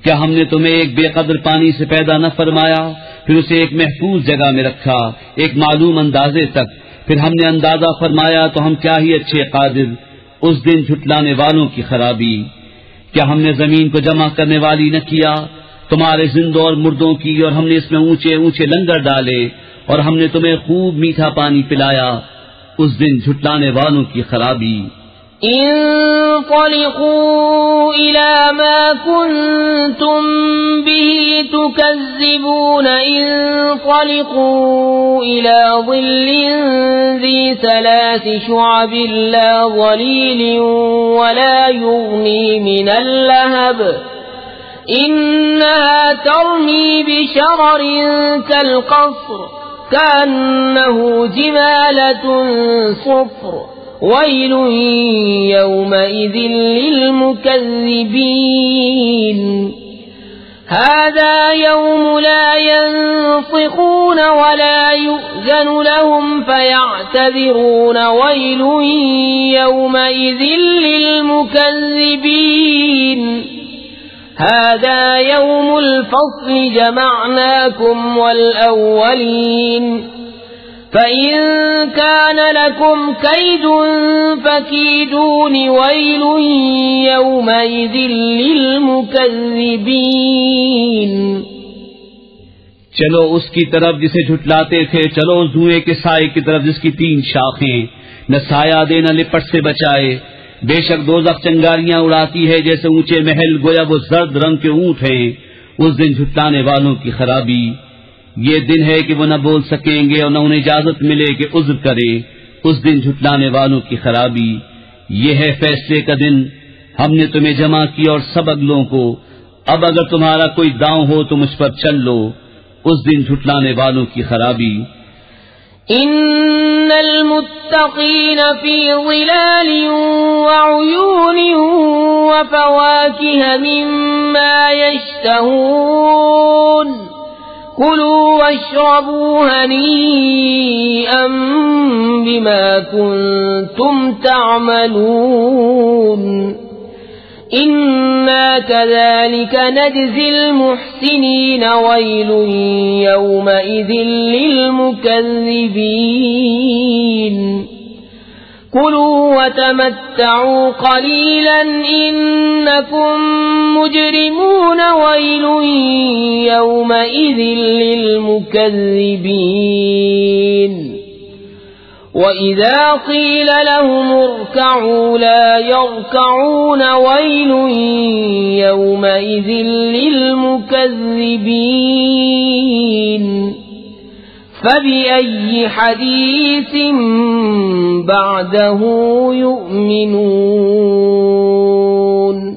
کیا ہم نے تمہیں ایک بے قدر پانی سے پیدا نہ فرمایا، پھر اسے ایک محفوظ جگہ میں رکھا ایک معلوم اندازے تک، پھر ہم نے اندازہ فرمایا تو ہم کیا ہی اچھے قادر. اس دن جھٹلانے والوں کی خرابی. کیا ہم نے زمین کو جمع کرنے والی نہ کیا تمہارے زندوں اور مردوں کی، اور ہم نے اس میں اونچے اونچے لنگر ڈالے، اور ہم نے تمہیں خوب میٹھا پانی پلایا. اس دن جھٹلانے والوں کی خرابی. انطلقوا إلى ما كنتم به تكذبون. انطلقوا إلى ظل ذي 3 شعب لا ظليل ولا يغني من اللهب. إنها ترمي بشرر كالقصر كأنه جمالة صفر. ويل يومئذ للمكذبين. هذا يوم لا ينطقون ولا يؤذن لهم فيعتذرون. ويل يومئذ للمكذبين. هذا يوم الفصل جمعناكم والأولين. فَإِن كَانَ لَكُمْ كَيْدٌ فَكِيدُونِ وَيْلٌ يَوْمَئِذٍ لِّلْمُكَذِّبِينَ۔ چلو اس کی طرف جسے جھٹلاتے تھے، چلو اس دھوئیں کے سائے کی طرف جس کی 3 شاخیں، نہ سایہ دے نہ لپٹ سے بچائے۔ بے شک دوزخ چنگاریاں اڑاتی ہے جیسے اونچے محل، گویا وہ زرد رنگ کے اونٹ ہیں۔ اس دن جھٹلانے والوں کی خرابی، یہ دن ہے کہ وہ نہ بول سکیں گے اور نہ انہیں اجازت ملے کہ عذر کرے۔ اس دن جھٹلانے والوں کی خرابی، یہ ہے فیصلے کا دن، ہم نے تمہیں جمع کیا اور سب اگلوں کو، اب اگر تمہارا کوئی داؤں ہو تو مجھ پر چل لو۔ اس دن جھٹلانے والوں کی خرابی۔ ان المتقین فی ظلال وعیون وفواکہ مما یشتہون کلوا واشربوا ہنیئا بما کنتم تعملون إِنَّا كَذَلِكَ نَجْزِي الْمُحْسِنِينَ وَيْلٌ يَوْمَئِذٍ لِّلْمُكَذِّبِينَ كُلُوا وَتَمَتَّعُوا قَلِيلًا إِنَّكُمْ مُجْرِمُونَ وَيْلٌ يَوْمَئِذٍ لِّلْمُكَذِّبِينَ وَإِذَا قِيلَ لَهُمُ ارْكَعُوا لَا يَرْكَعُونَ وَيْلٌ يَوْمَئِذٍ لِّلْمُكَذِّبِينَ فَبِأَيِّ حَدِيثٍ بَعْدَهُ يُؤْمِنُونَ۔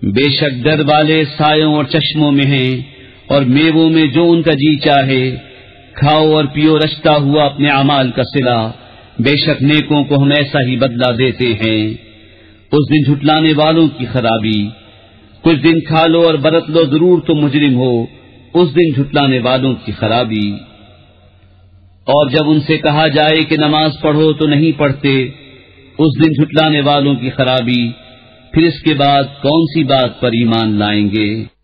بے شک ڈر والے سایوں اور چشموں میں ہیں اور میووں میں جو ان کا جی چاہے، کھاؤ اور پیو رشتہ ہوا اپنے اعمال کا صلہ، بے شک نیکوں کو ہم ایسا ہی بدلہ دیتے ہیں۔ اس دن جھٹلانے والوں کی خرابی، کچھ دن کھا لو اور برت لو ضرور تم مجرم ہو، اس دن جھٹلانے والوں کی خرابی۔ اور جب ان سے کہا جائے کہ نماز پڑھو تو نہیں پڑھتے، اس دن جھٹلانے والوں کی خرابی، پھر اس کے بعد کون سی بات پر ایمان لائیں گے؟